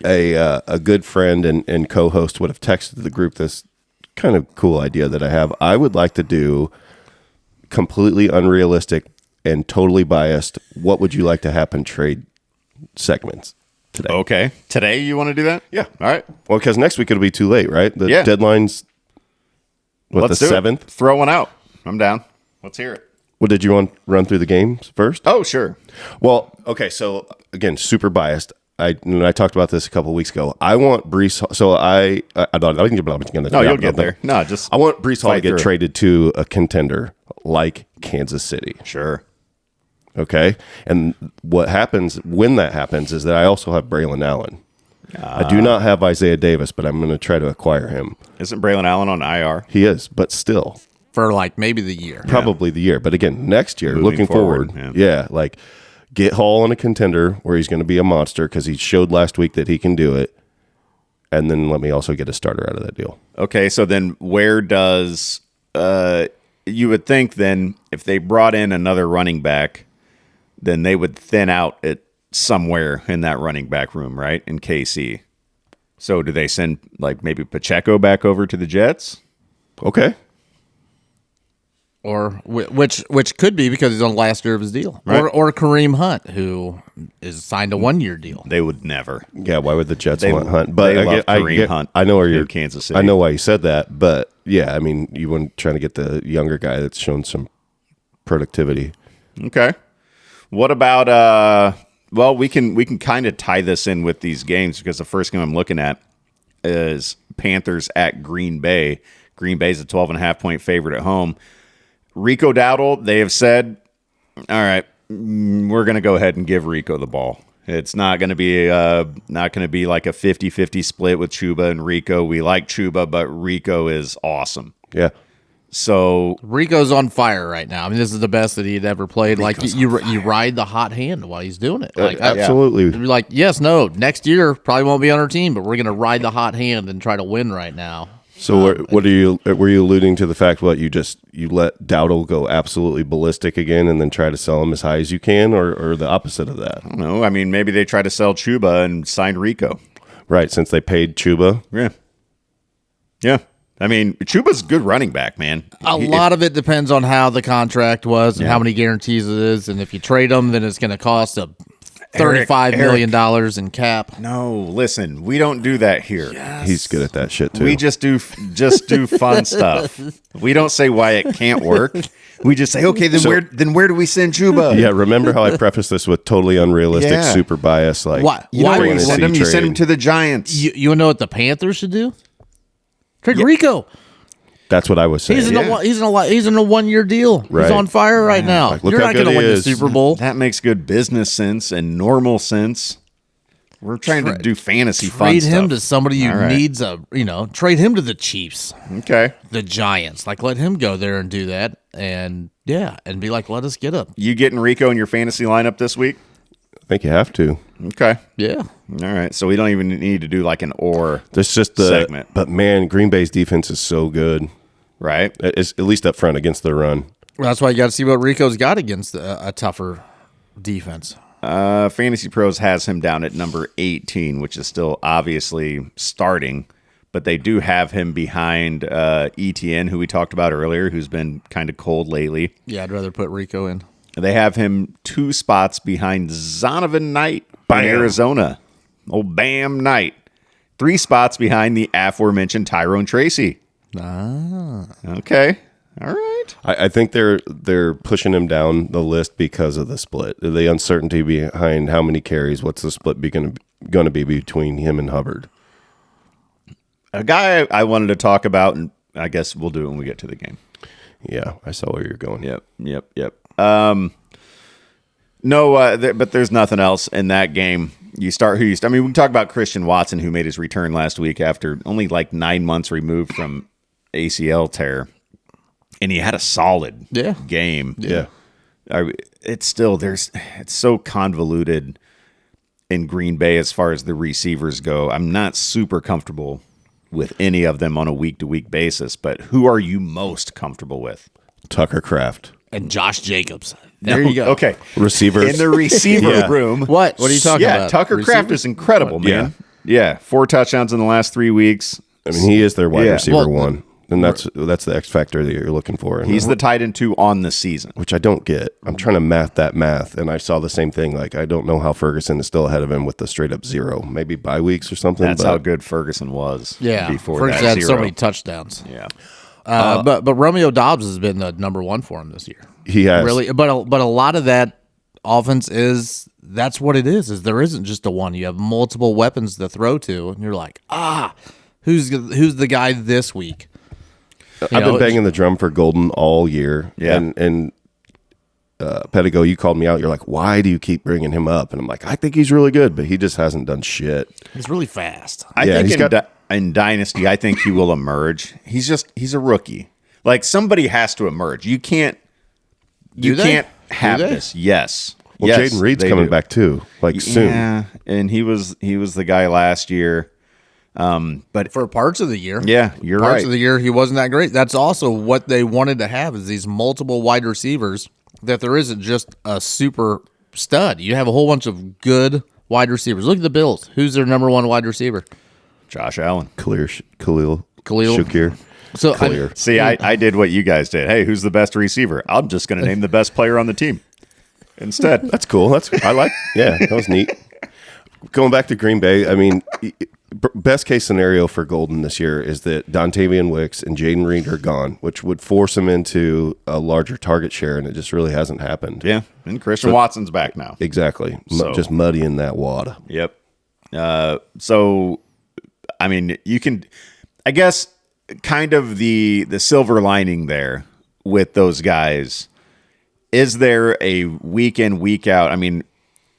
A good friend and co-host would have texted the group this kind of cool idea that I have. I would like to do completely unrealistic and totally biased. What would you like to happen trade segments today? Okay. Today you want to do that? Yeah. All right. Well, because next week it'll be too late, right? The Yeah. deadline's the do it. 7th. Throw one out. I'm down. Let's hear it. Well, did you want to run through the games first? Oh, sure. Well, okay. So again, super biased. I talked about this a couple of weeks ago. I want Brees. So I don't. No, you'll get there. No, just I want Brees Hall to fight get through it. traded to a contender like Kansas City. Sure. Okay. And what happens when that happens is that I also have Braylon Allen. I do not have Isaiah Davis, but I'm going to try to acquire him. Isn't Braylon Allen on IR? He is, but still. For like maybe the year. Probably the year. But again, next year, Moving looking forward, forward, like get Hall on a contender where he's going to be a monster because he showed last week that he can do it. And then let me also get a starter out of that deal. Okay, so then where does you would think then if they brought in another running back, then they would thin out it somewhere in that running back room, right? In KC. So do they send like maybe Pacheco back over to the Jets? Okay. Or which could be because he's on the last year of his deal. Right. Or Kareem Hunt, who is signed a 1-year deal. They would never. Yeah, why would the Jets They- want Hunt? But they I love get, I Kareem get, Hunt I know where in you're Kansas City. I know why you said that, but yeah, I mean, you weren't trying to get the younger guy that's shown some productivity. Okay. What about well, we can kind of tie this in with these games because the first game I'm looking at is Panthers at Green Bay. Green Bay's a 12.5-point favorite at home. Rico Dowdle, they have said, all right, we're going to go ahead and give Rico the ball. It's not going to be like a 50-50 split with Chuba and Rico. We like Chuba, but Rico is awesome. Yeah. So Rico's on fire right now. I mean, this is the best that he'd ever played. Rico's you ride the hot hand while he's doing it. Like Absolutely. you're like, yes, no, next year probably won't be on our team, but we're going to ride the hot hand and try to win right now. So what are you? Were you alluding to the fact what you let Dowdle go absolutely ballistic again and then try to sell him as high as you can, or the opposite of that? I don't know. I mean, maybe they try to sell Chuba and sign Rico. Right, since they paid Chuba. Yeah. I mean, Chuba's a good running back, man. A lot of it depends on how the contract was and how many guarantees it is. And if you trade them, then it's going to cost $35 million in cap. No, listen, we don't do that here. He's good at that shit too. We just do fun stuff. We don't say why it can't work. We just say, okay, then where do we send Chuba? Yeah, remember how I prefaced this with totally unrealistic, super bias? Like, Why? You know where you fantasy send him? You send him trade. to the Giants. You know what the Panthers should do? Trade Rico. That's what I was saying. He's in a 1 year deal. Right. He's on fire right now. Like, look You're how not going good to he win the is. Super Bowl. That makes good business sense and normal sense. We're trying to do fantasy fun Trade stuff. him to somebody who All right. needs trade him to the Chiefs, Okay. the Giants. Like, let him go there and do that. And be like, let us get him. You getting Rico in your fantasy lineup this week? I think you have to. Okay. Yeah. All right. So we don't even need to do like an or There's just the segment. But man, Green Bay's defense is so good. right? It's, at least up front against the run. Well, that's why you got to see what Rico's got against a tougher defense. Fantasy Pros has him down at number 18, which is still obviously starting, but they do have him behind ETN, who we talked about earlier, who's been kind of cold lately. Yeah, I'd rather put Rico in. They have him 2 spots behind Zonovan Knight in Arizona. Oh, Bam Knight. 3 spots behind the aforementioned Tyrone Tracy. Okay. All right. I think they're pushing him down the list because of the split, the uncertainty behind how many carries. What's the split going to be between him and Hubbard? A guy I wanted to talk about, and I guess we'll do it when we get to the game. Yeah, I saw where you're going. Yep. But there's nothing else in that game. You start who you start. I mean, we can talk about Christian Watson, who made his return last week after only like 9 months removed from ACL tear, and he had a solid game. Yeah. It's still it's so convoluted in Green Bay as far as the receivers go. I'm not super comfortable with any of them on a week-to-week basis, but who are you most comfortable with? Tucker Kraft. And Josh Jacobs. There you go. Okay. Receivers. In the receiver Yeah. room. What are you talking about? Tucker Kraft Receivers? is incredible, man. Yeah. 4 touchdowns in the last 3 weeks. I mean, he is their wide Yeah. receiver Well, one, and that's the X factor that you're looking for. He's the tight end 2 on the season. which I don't get. I'm trying to math, and I saw the same thing. Like, I don't know how Ferguson is still ahead of him with the straight up 0, maybe bye weeks or something. That's but how good Ferguson was. Yeah. Before Ferguson that had 0. so many touchdowns. Yeah. But Romeo Dobbs has been the number 1 for him this year. he has. Really, but a lot of that offense that's what it is there isn't just a one. You have multiple weapons to throw to, and you're like, who's the guy this week? I've been banging the drum for Golden all year. Yeah. And Pedigo, you called me out. You're like, why do you keep bringing him up? And I'm like, I think he's really good, but he just hasn't done shit. He's really fast. I Yeah, think he's in Dynasty, I think he will emerge. He's a rookie. Like, somebody has to emerge. You can't have they? this. Yes. Well, Yes, Jaden Reed's they coming do. back too, like soon. Yeah, and he was the guy last year. But For parts of the year. yeah, you're Parts right. of the year, he wasn't that great. That's also what they wanted to have is these multiple wide receivers, that there isn't just a super stud. You have a whole bunch of good wide receivers. Look at the Bills. Who's their number 1 wide receiver? Josh Allen. Khalil Khalil. Shakir. So Clear. See, I did what you guys did. Hey, who's the best receiver? I'm just going to name the best player on the team instead. That's cool. Yeah, that was neat. Going back to Green Bay, I mean, best case scenario for Golden this year is that Dontavian Wicks and Jaden Reed are gone, which would force him into a larger target share, and it just really hasn't happened. Yeah, and Christian Watson's back now. Exactly. So- Just muddying that water. Yep. So, I mean, you can, I guess, kind of the silver lining there with those guys. Is there a week in, week out? I mean,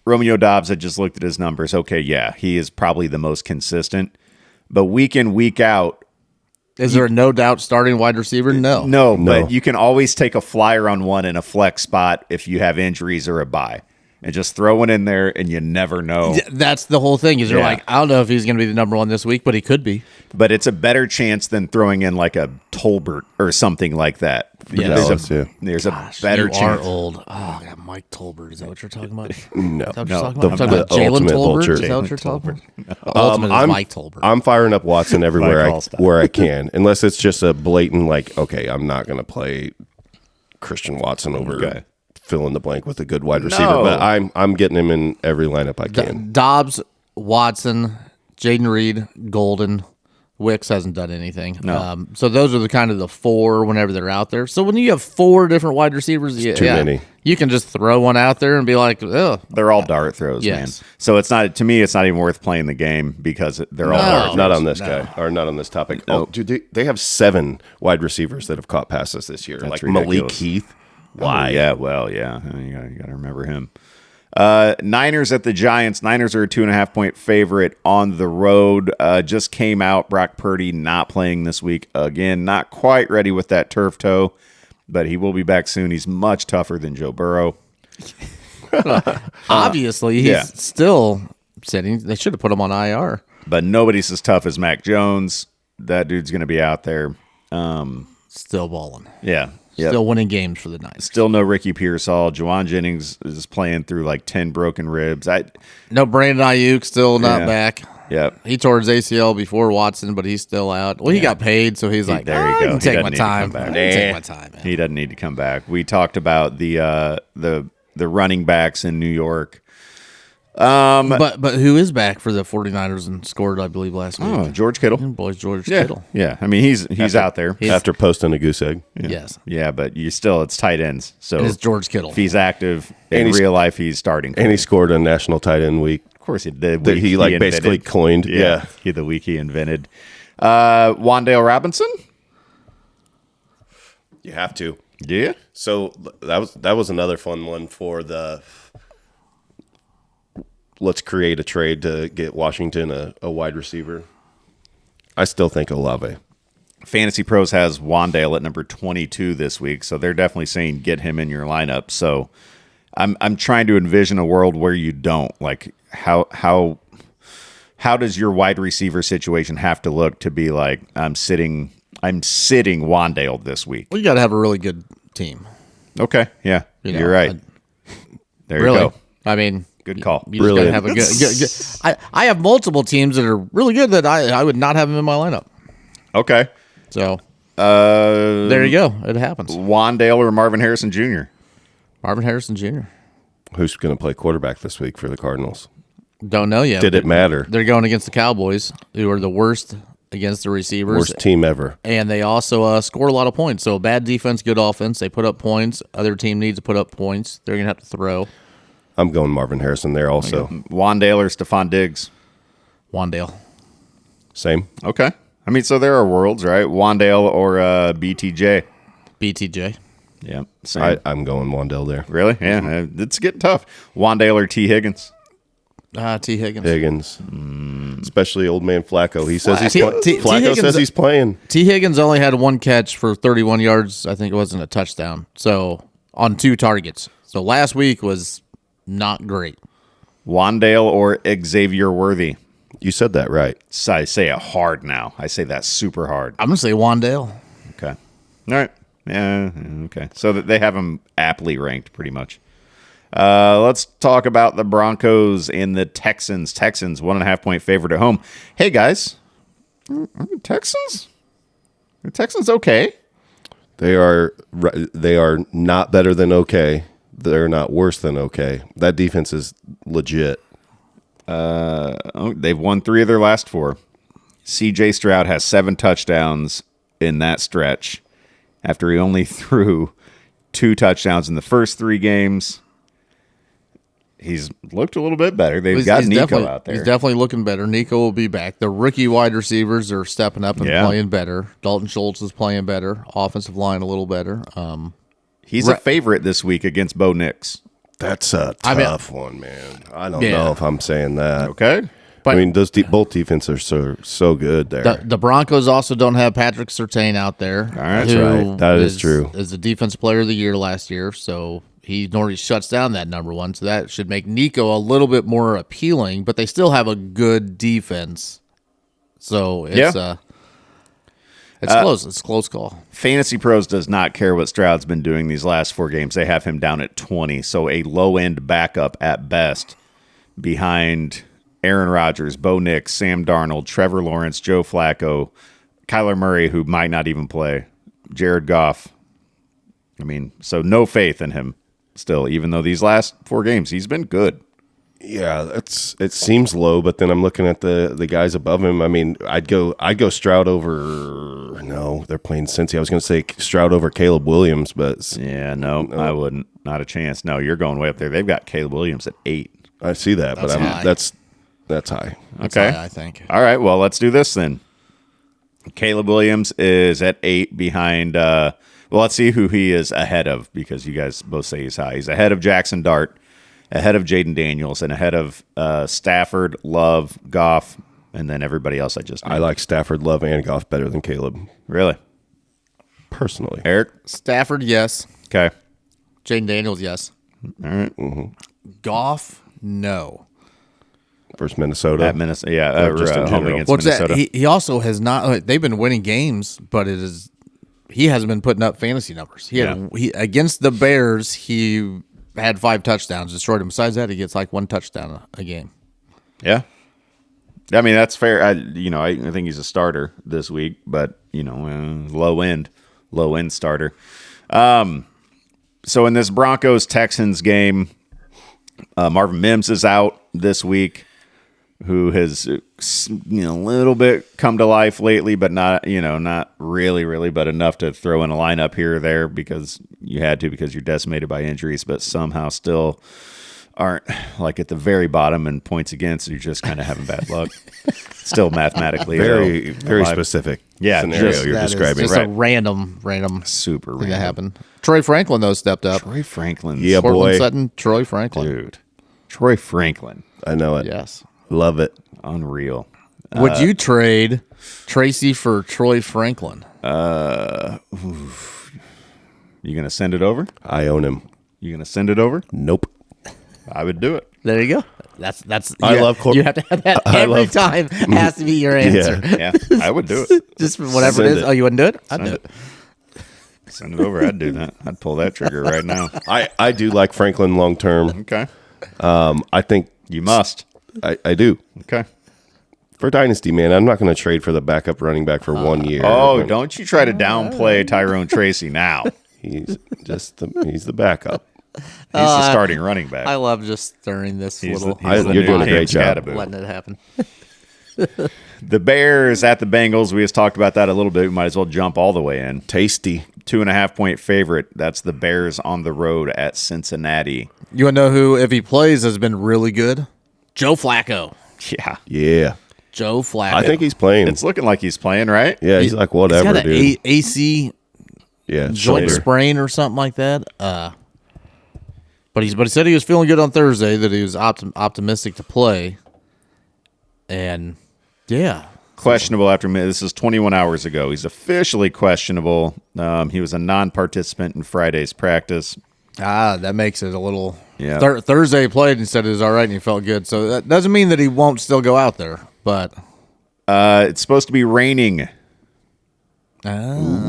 Romeo Dobbs had just looked at his numbers. Okay, yeah, he is probably the most consistent. But week in, week out, is there a no doubt starting wide receiver? No. no, but you can always take a flyer on one in a flex spot if you have injuries or a bye. and just throw one in there, and you never know. That's the whole thing. Is you're Yeah. like, I don't know if he's going to be the number one this week, but he could be. But it's a better chance than throwing in like a Tolbert or something like that. Yeah. There's a Gosh, better you chance. are old. Oh, I got Mike Tolbert. Is that what you're talking about? No. Is that what No, you're talking the- about? I'm talking about the Jalen ultimate Tolbert. vulture. Is that what you're talking about? The ultimate is Mike Tolbert. I'm firing up Watson everywhere Mike Allstott. where I can, unless it's just a blatant like, okay, I'm not going to play Christian Watson over Okay. fill in the blank with a good wide receiver, No. but I'm getting him in every lineup I can. Dobbs, Watson, Jaden Reed, Golden. Wicks hasn't done anything. No. So those are the kind of the four whenever they're out there. So when you have four different wide receivers, too many. You can just throw one out there and be like, oh, They're all dart throws, Yes. man. So it's not, to me, it's not even worth playing the game because they're all dart throws. Not on this guy, or not on this topic. Oh, dude, they have 7 wide receivers that have caught passes this year. Like Malik ridiculous. Heath. Why? Yeah, well, yeah. You got to remember him. Niners at the Giants. Niners are a 2.5-point favorite on the road. Just came out. Brock Purdy not playing this week again. Not quite ready with that turf toe, but he will be back soon. He's much tougher than Joe Burrow. obviously he's yeah. still sitting. They should have put him on IR. But nobody's as tough as Mac Jones. That dude's going to be out there. Still balling. Yeah. Yep. Still winning games for the Niners. Still no Ricky Pearsall. Juwan Jennings is playing through like 10 broken ribs. No Brandon Ayuk, still not Yeah. back. Yep. He tore his ACL before Watson, but he's still out. Well, he got paid, so he's like, there you I go. can He take doesn't my need to time. come back. I can take my time, man. He doesn't need to come back. We talked about the running backs in New York. But who is back for the 49ers and scored, I believe, last week? Oh, George Kittle. Boys, George Yeah. Kittle. Yeah. I mean, he's out there. After posting a goose egg. Yes. Yeah, but it's tight ends. So And it's George Kittle. if he's active And in he's- real life, he's starting. And he scored a national tight end week. Of course, he did. That he like basically invented. coined. Yeah. The week he invented. Wandale Robinson. You have to. Yeah. So that was another fun one for the let's create a trade to get Washington a wide receiver. I still think Olave. Fantasy Pros has Wandale at number 22 this week, so they're definitely saying get him in your lineup. So I'm trying to envision a world where you don't. Like how does your wide receiver situation have to look to be like I'm sitting Wandale this week? Well, you got to have a really good team. Okay, yeah, You know, you're right. There Really. you go. I mean, Good call. You just got to have a good. I have multiple teams that are really good that I would not have them in my lineup. Okay. So there you go. It happens. Wandale or Marvin Harrison Jr. Marvin Harrison Jr. Who's going to play quarterback this week for the Cardinals? Don't know yet. Did it matter? They're going against the Cowboys, who are the worst against the receivers. Worst team ever. And they also score a lot of points. So bad defense, good offense. They put up points. Other team needs to put up points. They're going to have to throw. I'm going Marvin Harrison there also. Wandale or Stephon Diggs. Wandale. Same. Okay. I mean, so there are worlds, right? Wandale or BTJ. BTJ. Yeah. Same. I'm going Wandale there. Really? Yeah. It's getting tough. Wandale or T. Higgins. T. Higgins. Higgins. Especially old man Flacco. He says he's playing. T. Flacco Higgins- says he's playing. T. Higgins only had one catch for 31 yards. I think it wasn't a touchdown. So on 2 targets. So last week was not great. Wandale or Xavier Worthy. You said that right. So I say it hard now. I say that super hard. I'm going to say Wandale. Okay. All right. Yeah. Okay. So that they have them aptly ranked pretty much. Let's talk about the Broncos and the Texans. Texans, 1.5-point favorite at home. Hey, guys. Are the Texans? Are the Texans okay? They are not better than okay. They're not worse than okay. That defense is legit. They've won 3 of their last 4. C.J. Stroud has 7 touchdowns in that stretch after he only threw 2 touchdowns in the first 3 games. He's looked a little bit better. They've got Nico definitely- out there. He's definitely looking better. Nico will be back. The rookie wide receivers are stepping up and Yeah. playing better. Dalton Schultz is playing better. Offensive line a little better. He's a favorite this week against Bo Nix. That's a tough one, man. I don't know if I'm saying that. Okay. I mean, those both defenses are so good there. The Broncos also don't have Patrick Surtain out there. right. That's right. That is true. Is the defensive player of the year last year. So he normally shuts down that number one, so that should make Nico a little bit more appealing. But they still have a good defense, so it's close. It's a close call. Fantasy Pros does not care what Stroud's been doing these last 4 games. They have him down at 20, so a low-end backup at best behind Aaron Rodgers, Bo Nix, Sam Darnold, Trevor Lawrence, Joe Flacco, Kyler Murray, who might not even play, Jared Goff. I mean, so no faith in him still, even though these last 4 games he's been good. Yeah, it seems low, but then I'm looking at the guys above him. I mean, I'd go Stroud over. No, they're playing Cincy. I was going to say Stroud over Caleb Williams, but Yeah, no, I wouldn't. Not a chance. No, you're going way up there. They've got Caleb Williams at 8. I see that, That's but high. that's high. That's Okay. high, I think. All right, well, let's do this then. Caleb Williams is at 8 behind well, let's see who he is ahead of, because you guys both say he's high. He's ahead of Jackson Dart, ahead of Jaden Daniels, and ahead of Stafford, Love, Goff, and then everybody else I just named. I like Stafford, Love, and Goff better than Caleb, Really? personally. Eric? Stafford, yes. Okay. Jaden Daniels, yes. All right. Goff, no. Versus Minnesota. At Minnesota, yeah, Or just in home general. against What's Minnesota. that? He also has not. They've been winning games, but he hasn't been putting up fantasy numbers. He against the Bears, he had 5 touchdowns, destroyed him. Besides that, he gets like 1 touchdown a game. Yeah. I mean, that's fair. I think he's a starter this week, but, low end starter. So in this Broncos-Texans game, Marvin Mims is out this week, who has, a little bit come to life lately, but not really, but enough to throw in a lineup here or there because you had to, because you're decimated by injuries, but somehow still aren't like at the very bottom and points against. You're just kind of having bad luck. Still mathematically very alive. specific Yeah, scenario just- you're That is describing. just right. a random Super thing random. that happened. Troy Franklin though stepped up. Troy Franklin. Yeah, Cortland boy. Sutton, Troy Franklin. Dude. Troy Franklin. I know it. Yes. Love it. Unreal. Would you trade Tracy for Troy Franklin? You going to send it over? I own him. You going to send it over? Nope. I would do it. There you go. That's. I you love Cor- You have to have that every time. Has to be your answer. Yeah, I would do it. Just whatever Send it is. it. Oh, you wouldn't do it? I'd Send do it. it. Send it over. I'd do that. I'd pull that trigger right now. I do like Franklin long term. Okay. I think You must. I do. Okay. For Dynasty, man, I'm not going to trade for the backup running back for 1 year. Oh, don't you try to downplay Tyrone Tracy now. He's he's the backup. He's the starting running back. I love just stirring this He's little. the You're new doing a Cam great job. Skattebo. letting it happen. The Bears at the Bengals. We just talked about that a little bit. We might as well jump all the way in. Tasty. 2.5 point favorite. That's the Bears on the road at Cincinnati. You want to know who, if he plays, has been really good? Joe Flacco. Yeah. Yeah. Joe Flacco. I think he's playing. It's looking like he's playing, right? Yeah, he's like, whatever, He's got an dude. AC Yeah, joint shoulder. sprain or something like that. But he said he was feeling good on Thursday, that he was optimistic to play. And yeah, Questionable after this is 21 hours ago. He's officially questionable. He was a non-participant in Friday's practice. that makes it a little. Yeah. Thursday he played and said it was all right and he felt good. So that doesn't mean that he won't still go out there. But It's supposed to be raining.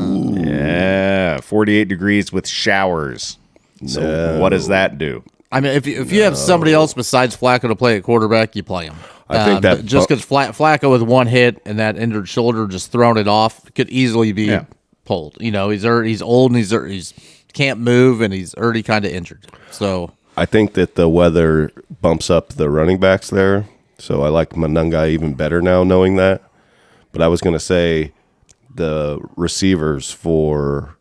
Yeah, 48 degrees with showers. So what does that do? I mean, if you have somebody else besides Flacco to play at quarterback, you play him. I think that just because Flacco with one hit and that injured shoulder just thrown it off could easily be pulled. He's old and he's can't move and he's already kind of injured. So I think that the weather bumps up the running backs there. So I like Manunga even better now knowing that. But I was going to say the receivers for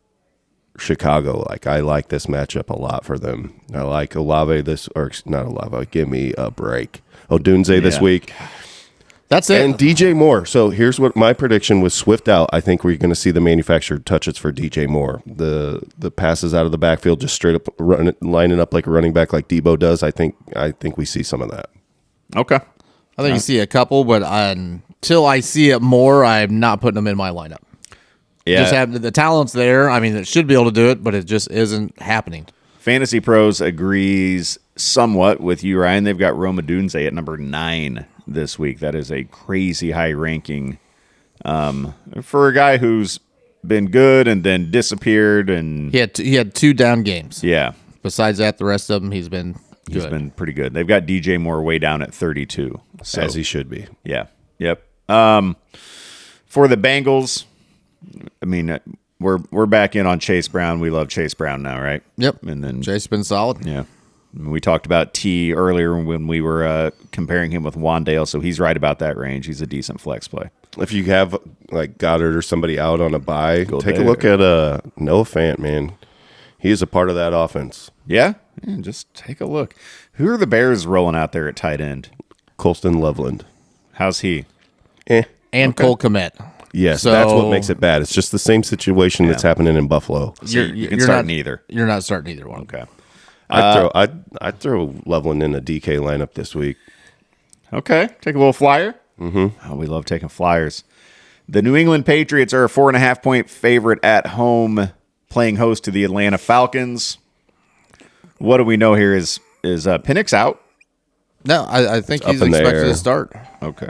Chicago, I like this matchup a lot for them. I like Olave not Olave, give me a break. Odunze this Yeah. week. that's it. And DJ Moore. So here's what my prediction was: Swift out. I think we're going to see the manufactured touches for DJ Moore. The passes out of the backfield, just straight up lining up like a running back, like Debo does. I think we see some of that. Okay. I think you see a couple, but until I see it more, I'm not putting them in my lineup. Yeah. Just have the talent's there. I mean, it should be able to do it, but it just isn't happening. Fantasy Pros agrees somewhat with you, Ryan. They've got Roma Dunze at number 9 this week. That is a crazy high ranking for a guy who's been good and then disappeared. And He had 2 down games. yeah, Besides that, the rest of them, he's been good. he's been pretty good. They've got DJ Moore way down at 32. So, As he should be. yeah, yep. For the Bengals, I mean, we're back in on Chase Brown. We love Chase Brown now, right? Yep. And then Chase been solid. yeah. We talked about T earlier when we were comparing him with Wandale, so he's right about that range. He's a decent flex play. If you have like Goddard or somebody out on a bye, take there. a look at Noah Fant, man. He is a part of that offense. Yeah? Just take a look. Who are the Bears rolling out there at tight end? Colston Loveland. How's he? And Cole Kmet. Yes, So- that's what makes it bad. It's just the same situation that's happening in Buffalo. You can start neither. You're not starting either one. Okay. I'd throw Loveland in a DK lineup this week. Okay. Take a little flyer. Mm-hmm. Oh, we love taking flyers. The New England Patriots are a 4.5-point favorite at home, playing host to the Atlanta Falcons. What do we know here? Is Penix out? No, I think he's up in expected there. to start. Okay.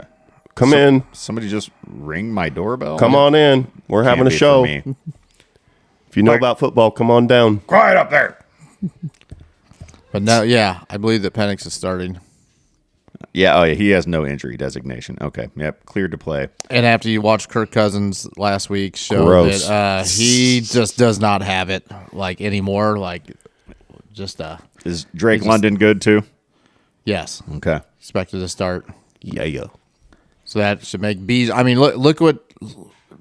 Come in. Somebody just ring my doorbell. Come on in. We're having a Can't be show. for me. If you know about football, come on down. Quiet up there. But no, yeah, I believe that Penix is starting. Yeah, oh yeah, he has no injury designation. Okay, yep, cleared to play. And after you watched Kirk Cousins last week show Gross. that he just does not have it like anymore. Like just Is Drake London good too? yes, Okay. expected to start. Yeah. So that should make bees. I mean, look what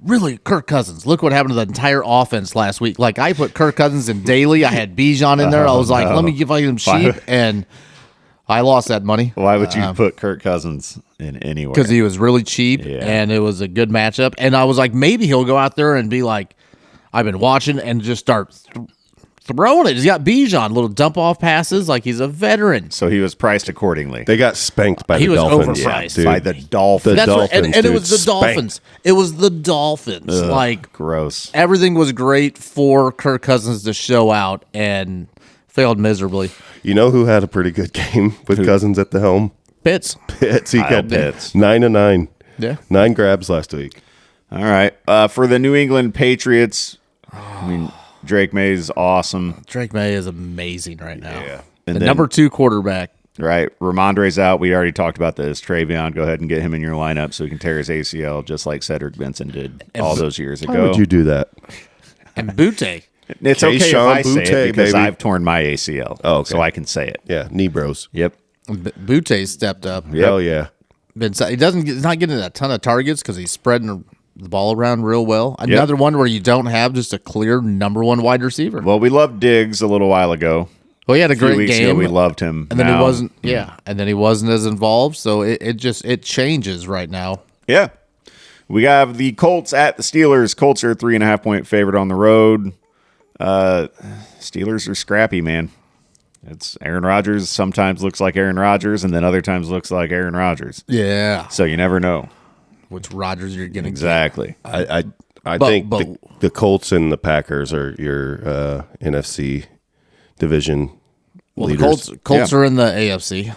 really Kirk Cousins. Look what happened to the entire offense last week. Like I put Kirk Cousins in daily. I had Bijan in there. I was like, let me give him cheap, and I lost that money. Why would you put Kirk Cousins in anywhere? Because he was really cheap, Yeah. and it was a good matchup. And I was like, maybe he'll go out there and be like, I've been watching, and just start throwing it. He's got Bijan, little dump off passes, like he's a veteran. So he was priced accordingly. They got spanked by He the was Dolphins. overpriced. dude. By the Dolphins. The That's what, and Dolphins, it was dude, the Dolphins. It was the Dolphins. Like Gross. everything was great for Kirk Cousins to show out and failed miserably. You know who had a pretty good game with Cousins at the helm? Pitts. Pitts. He got Pitts. 9 of 9. Yeah. 9 grabs last week. All right. For the New England Patriots, I mean, Drake May's awesome. Drake May is amazing right now. Yeah. And The then- number 2 quarterback. Right. Ramondre's out. We already talked about this. Travion, go ahead and get him in your lineup so he can tear his ACL just like Cedric Benson did all those years Why ago. would you do that? And Butte. It's okay if Keyshawn I say Boutte, it because baby. I've torn my ACL. Oh, okay. So I can say it. Yeah, knee bros. Yep. Butte stepped up. Hell yeah. He's not getting a ton of targets because he's spreading the ball around real well. Another one where you don't have just a clear number 1 wide receiver. Well, we loved Diggs a little while ago. Well, he had a A few great weeks game. ago, we loved him. and then Now- he wasn't. Yeah, and then he wasn't as involved. So it changes right now. Yeah. We have the Colts at the Steelers. Colts are a 3.5-point favorite on the road. Steelers are scrappy, man. It's Aaron Rodgers sometimes looks like Aaron Rodgers, and then other times looks like Aaron Rodgers. Yeah, So you never know. which Rodgers you're getting Exactly. I But- think but- the Colts and the Packers are your NFC division Well, the leaders. Colts Yeah. are in the AFC.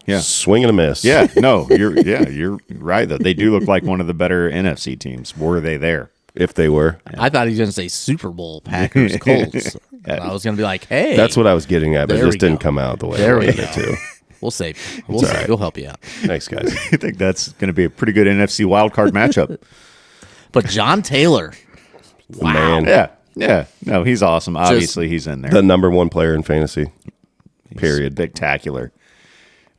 Yeah. Swing and a miss. Yeah. No, you're right though. They do look like one of the better NFC teams. Were they there? If they were. I thought he was going to say Super Bowl Packers Colts. And I was going to be like, hey, That's what I was getting at, but it There we just didn't go. come out the way There I we wanted go. it to. we'll save you. We'll save. right. We'll help you out. Thanks, guys. I think that's going to be a pretty good NFC wildcard matchup. But John Taylor, The man. Yeah. Yeah. No, he's awesome. Obviously, he's in there. The number 1 player in fantasy. Period. Spectacular.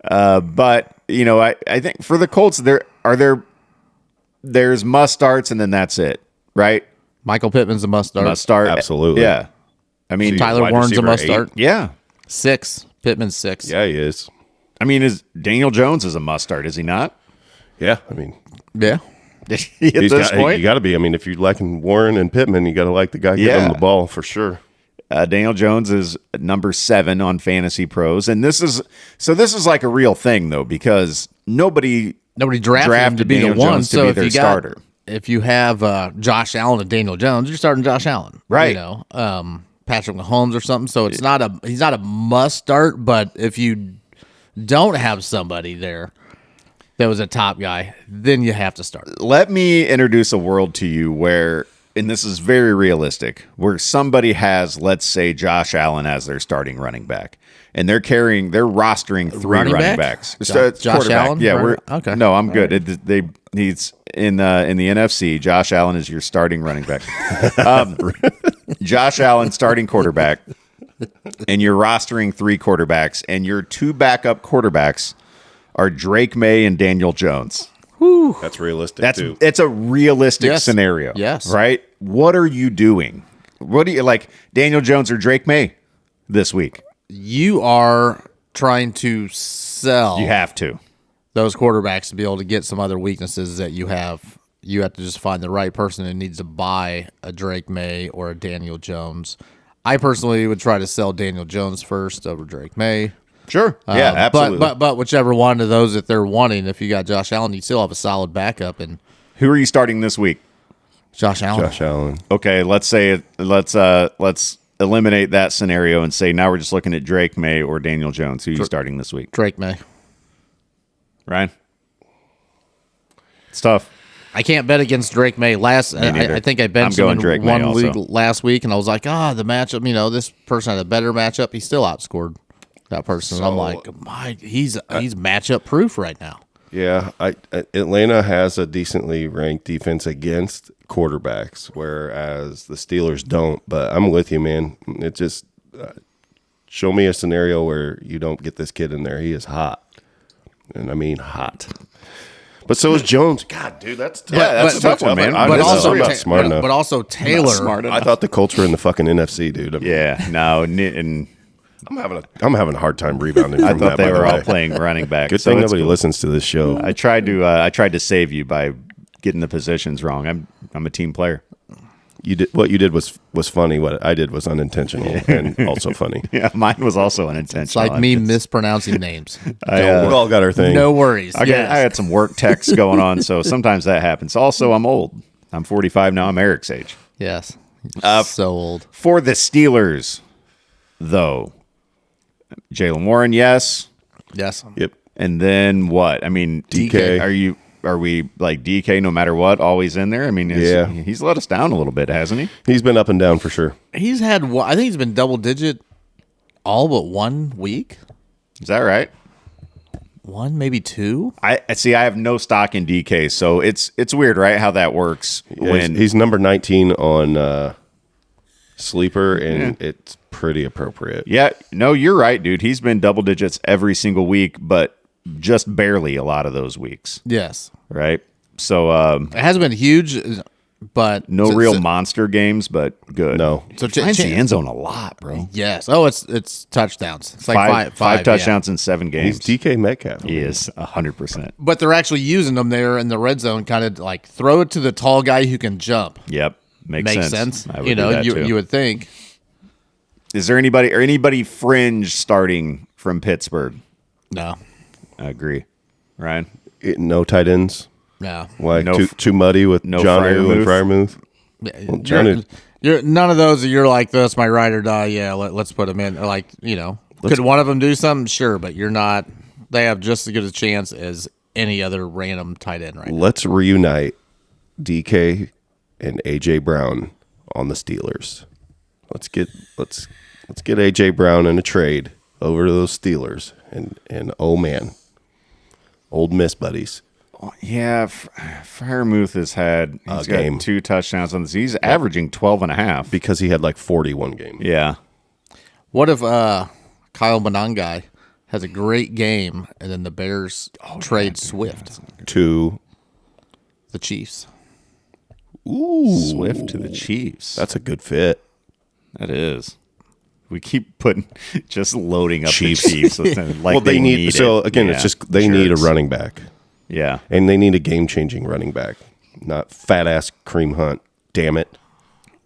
But you know, I think for the Colts, there's must starts, and then that's it, right? Michael Pittman's a must start. Must start, Absolutely. Yeah, I mean, Tyler Wide Warren's a receiver must 8. start. yeah. 6. Pittman's 6. Yeah, he is. I mean, is Daniel Jones is a must start? Is he not? Yeah, I mean, Yeah. At he's this got, point, you got to be. I mean, if you're liking Warren and Pittman, you got to like the guy giving Yeah. him the ball for sure. Daniel Jones is number 7 on Fantasy Pros, and this is like a real thing though, because nobody drafted him to be Daniel the one. Jones to So be if their you starter. if you have Josh Allen and Daniel Jones, you're starting Josh Allen, Right. You know, Patrick Mahomes or something. So he's not a must start. But if you don't have somebody there that was a top guy, then you have to start. Let me introduce a world to you where, and this is very realistic, where somebody has, let's say, Josh Allen as their starting running back, and they're rostering 3 running backs. Josh Allen? Yeah, okay. No, I'm good. He's in the NFC. Josh Allen is your starting running back. Josh Allen, starting quarterback, and you're rostering 3 quarterbacks, and your 2 backup quarterbacks are Drake May and Daniel Jones. Whew. That's realistic too. It's a realistic scenario. Yes. Right? What are you doing? What do you like, Daniel Jones or Drake May this week? You are trying to sell. You have to. Those quarterbacks to be able to get some other weaknesses that you have. You have to just find the right person who needs to buy a Drake May or a Daniel Jones. I personally would try to sell Daniel Jones first over Drake May. Sure. Yeah, absolutely. But whichever one of those that they're wanting, if you got Josh Allen, you still have a solid backup. And Who are you starting this week? Josh Allen. Josh Allen. Okay, let's eliminate that scenario and say now we're just looking at Drake May or Daniel Jones. Who are you starting this week? Drake May. Ryan? It's tough. I can't bet against Drake May. I think I benched him in one league last week, and I was like, the matchup. This person had a better matchup. He still outscored that person. And I'm like, he's matchup proof right now. Yeah, Atlanta has a decently ranked defense against quarterbacks, whereas the Steelers don't. But I'm with you, man. It just show me a scenario where you don't get this kid in there. He is hot, and I mean hot. But so is Jones. God, dude, that's tough. Yeah, that's a tough one, man. But smart also Taylor. I thought the Colts were in the fucking NFC, dude. And I'm having a hard time rebounding. I From thought that, they by were the all way. playing running back. Good thing nobody listens to this show. I tried to save you by getting the positions wrong. I'm a team player. What you did was funny. What I did was unintentional and also funny. Yeah, mine was also unintentional. It's like me mispronouncing names. We all got our thing. No worries. I had some work texts going on, so sometimes that happens. Also, I'm old. I'm 45 now. I'm Eric's age. Yes. So old. For the Steelers, though, Jaylen Warren, yes. Yes. Yep. And then what? I mean, DK. Are we like DK no matter what, always in there? I mean, he's let us down a little bit, hasn't he? He's been up and down for sure. He's had, I think he's been double digit all but 1 week. Is that right? 1, maybe 2. I see. I have no stock in DK, so it's weird, right? How that works when He's number 19 on Sleeper, and it's pretty appropriate. Yeah, no, you're right, dude. He's been double digits every single week, but just barely a lot of those weeks. Yes. Right? So it hasn't been huge, but no real monster games, but good. No. So finds the end zone a lot, bro. Yes. Oh, it's touchdowns. It's like five touchdowns in 7 games. He's DK Metcalf. He is 100%. But they're actually using them there in the red zone, kind of like throw it to the tall guy who can jump. Yep. Makes sense. I would do that too. You would think. Is there anybody fringe starting from Pittsburgh? No. I agree. Ryan? No tight ends. No. Why? No Too muddy with no John Freiermuth? and Freiermuth? You're none of those. You're like, that's my ride or die. Yeah, let's put them in. Like, could one of them do something? Sure, but you're not. They have just as good a chance as any other random tight end right now. Let's reunite DK and AJ Brown on the Steelers. Let's get AJ Brown in a trade over to those Steelers and oh man, Old Miss buddies. Yeah, Freiermuth has had he's game. got 2 touchdowns on this. He's averaging 12.5 because he had like 41 games. Yeah. What if Kyle Monangai has a great game and then the Bears trade Swift To the Chiefs? Swift to the Chiefs. that's a good fit. That is. We keep just loading up Chiefs. the Chiefs. Like Well, they need it. so again. Yeah, It's just they need a jerks. running back, Yeah. and they need a game-changing running back, not fat ass Kareem Hunt. Damn it!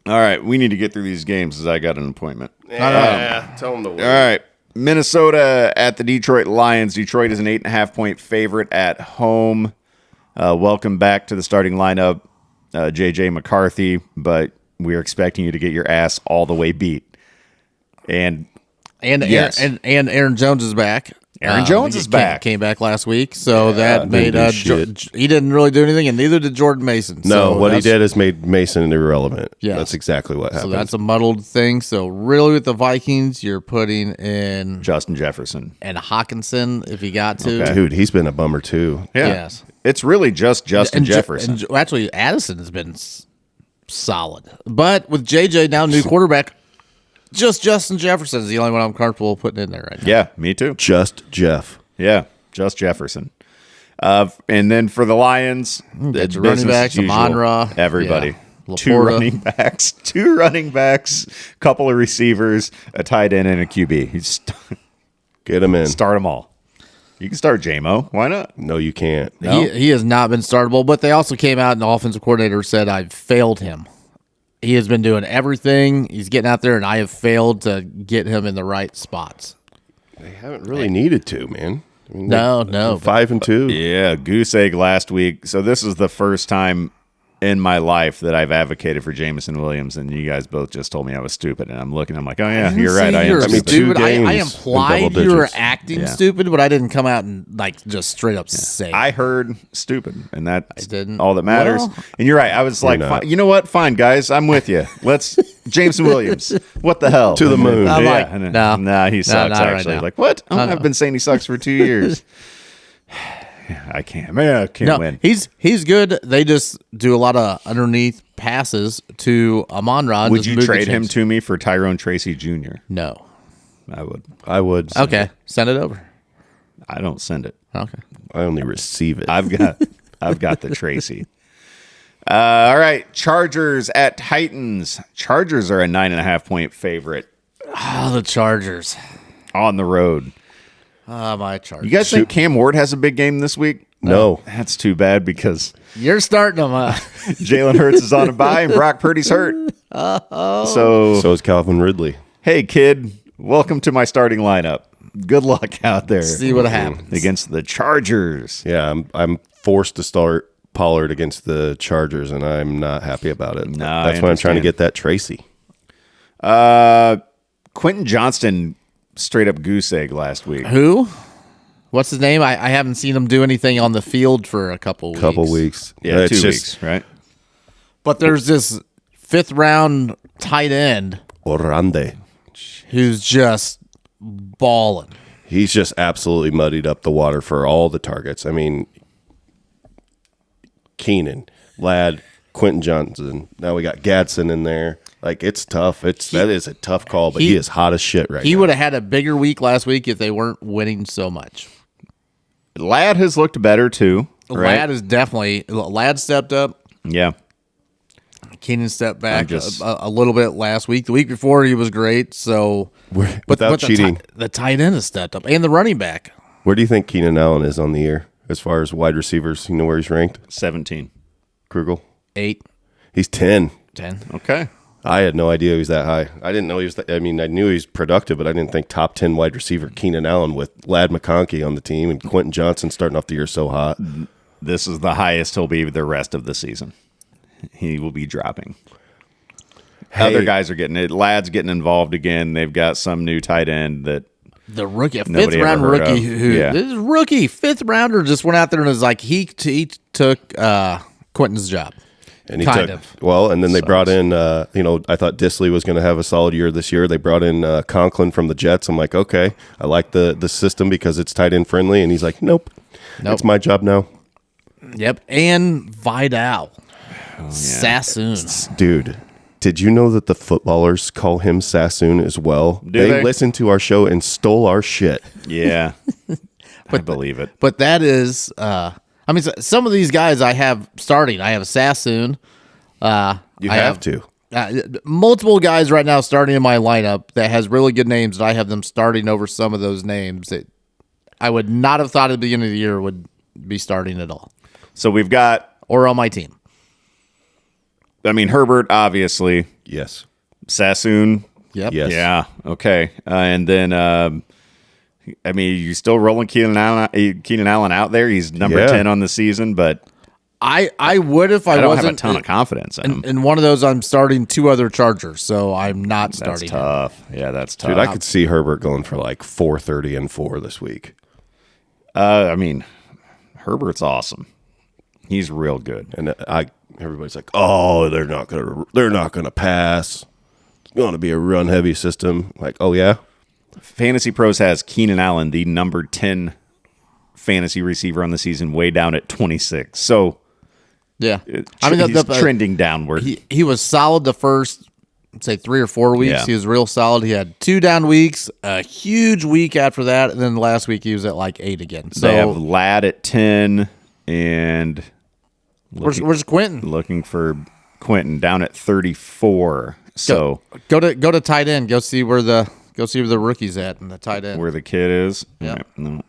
All right, we need to get through these games as I got an appointment. Tell them to wait. All right. Minnesota at the Detroit Lions. Detroit is an 8.5-point favorite at home. Welcome back to the starting lineup, J.J. McCarthy, but we're expecting you to get your ass all the way beat. And And Yes. Aaron Jones is back. Aaron Jones is back. Came back last week, so that made didn't do shit. he didn't really do anything, and neither did Jordan Mason. No, So what he that's- did is made Mason irrelevant. Yes. That's exactly what So happened. that's a muddled thing. So really, with the Vikings, you're putting in Justin Jefferson. and Hawkinson if you got to. Okay. Dude, he's been a bummer too. Yeah. Yes. It's really just Justin Jefferson. Actually, Addison has been solid, but with JJ now new quarterback, just Justin Jefferson is the only one I'm comfortable putting in there right now. Yeah, me too. Just Jeff. Yeah, just Jefferson. And then for the Lions, Get your business running backs, as usual. Amon-Ra, Everybody. yeah, Two Laporta. running backs, couple of receivers, a tight end, and a QB. You Get him in. start them all. You can start JMO. Why not? No, you can't. No? He has not been startable, but they also came out and the offensive coordinator said, I've failed him. He has been doing everything. He's getting out there, and I have failed to get him in the right spots. They haven't really needed to, man. I mean, No. they're 5-2. Yeah, goose egg last week. So this is the first time in my life that I've advocated for Jameson Williams, and you guys both just told me I was stupid. And I'm looking, I'm like, oh yeah, you're right. I am You're stupid. stupid. I games in implied double you were digits. acting Yeah. stupid, but I didn't come out and just straight up say. I heard stupid, and that's didn't. all that matters. Well- And you're right. I was like, not. "Fine, you know what? Fine, guys, I'm with you. Let's Jameson Williams. What the hell? To the moon. I'm Yeah, like, and then- no. nah, he sucks. not right actually, now. like what? Oh, no. I've been saying he sucks for 2 years. I can't. Man, I can't no, win. he's good. They just do a lot of underneath passes to Amon-Ra. and Would just you move the trade him chains. to me for Tyrone Tracy Jr.? No. I would. I would. Okay, send it over. I don't send it. Okay. I only receive it. I've got the Tracy. All right, Chargers at Titans. Chargers are a 9.5-point favorite Oh, the Chargers. on the road. My Chargers. You guys think Cam Ward has a big game this week? No. That's too bad because You're starting them. Jalen Hurts is on a bye and Brock Purdy's hurt. So, So is Calvin Ridley. hey, kid, welcome to my starting lineup. Good luck out there. See what happens. Against the Chargers. Yeah, I'm forced to start Pollard against the Chargers, and I'm not happy about it. No, That's I why I'm trying to understand. get that Tracy. Quentin Johnston straight up goose egg last week. Who? What's his name? I haven't seen him do anything on the field for a couple weeks. Yeah, It's 2 just weeks, right? But there's this 5th round tight end Orande. who's just balling. He's just absolutely muddied up the water for all the targets. I mean, Keenan, Ladd, Quentin Johnson. Now we got Gadsden in there. Like, it's tough. That is a tough call, but he is hot as shit right He now. would have had a bigger week last week if they weren't winning so much. Ladd has looked better too. Right? Ladd stepped up. Yeah. Keenan stepped back I'm just- a little bit last week. The week before he was great. So, Without cheating. the tight end has stepped up, and the running back. Where do you think Keenan Allen is on the year as far as wide receivers? You know where he's ranked? 17. Krugel? 8, He's 10. 10. Okay. I had no idea he was that high. I didn't know he was. I mean, I knew he was productive, but I didn't think top 10 wide receiver Keenan Allen with Ladd McConkey on the team and Quentin Johnson starting off the year so hot. This is the highest he'll be the rest of the season. He will be dropping. Other guys are getting it. Ladd's getting involved again. They've got some new tight end that The rookie, a 5th Nobody ever round heard rookie of. who Yeah. this is rookie 5th rounder just went out there and was like he took Quentin's job. And he Kind took, of. well, and then they brought in, I thought Disley was going to have a solid year this year. They brought in Conklin from the Jets. I'm like, okay, I like the system because it's tight end friendly. And he's like, nope. It's my job now. Yep, and Vidal, Sassoon. Dude, did you know that the footballers call him Sassoon as well? they? listened to our show and stole our shit. yeah. I believe it. But that is, some of these guys I have starting. I have Sassoon. You I have to. Multiple guys right now starting in my lineup that has really good names, and I have them starting over some of those names that I would not have thought at the beginning of the year would be starting at all So we've got, or on my team. Herbert, obviously. Yes. Sassoon. Yep. Yes. Yeah. Okay. And then, you still rolling Keenan Allen out there. He's number Yeah. 10 on the season, but I would if I don't wasn't have a ton of confidence in him. in one of those. I'm starting 2 other Chargers, so I'm not That's starting. him. tough. Yeah, that's tough. Dude, I could see Herbert going for like 430 and 4 this week. I mean, Herbert's awesome. He's real good. And everybody's like, "Oh, they're not gonna pass. It's going to be a run heavy system." Like, oh yeah, Fantasy Pros has Keenan Allen, the number 10 fantasy receiver on the season, way down at 26. So, Yeah, he's trending downward. He was solid the first, say 3 or 4 weeks. Yeah. He was real solid. He had 2 down weeks, a huge week after that, and then last week he was at like 8 again. So They have Ladd at 10, and where's Quentin? looking for Quentin down at 34. So Go to tight end. Go see where the rookie's at in the tight end. where the kid is. Yeah. All right, no,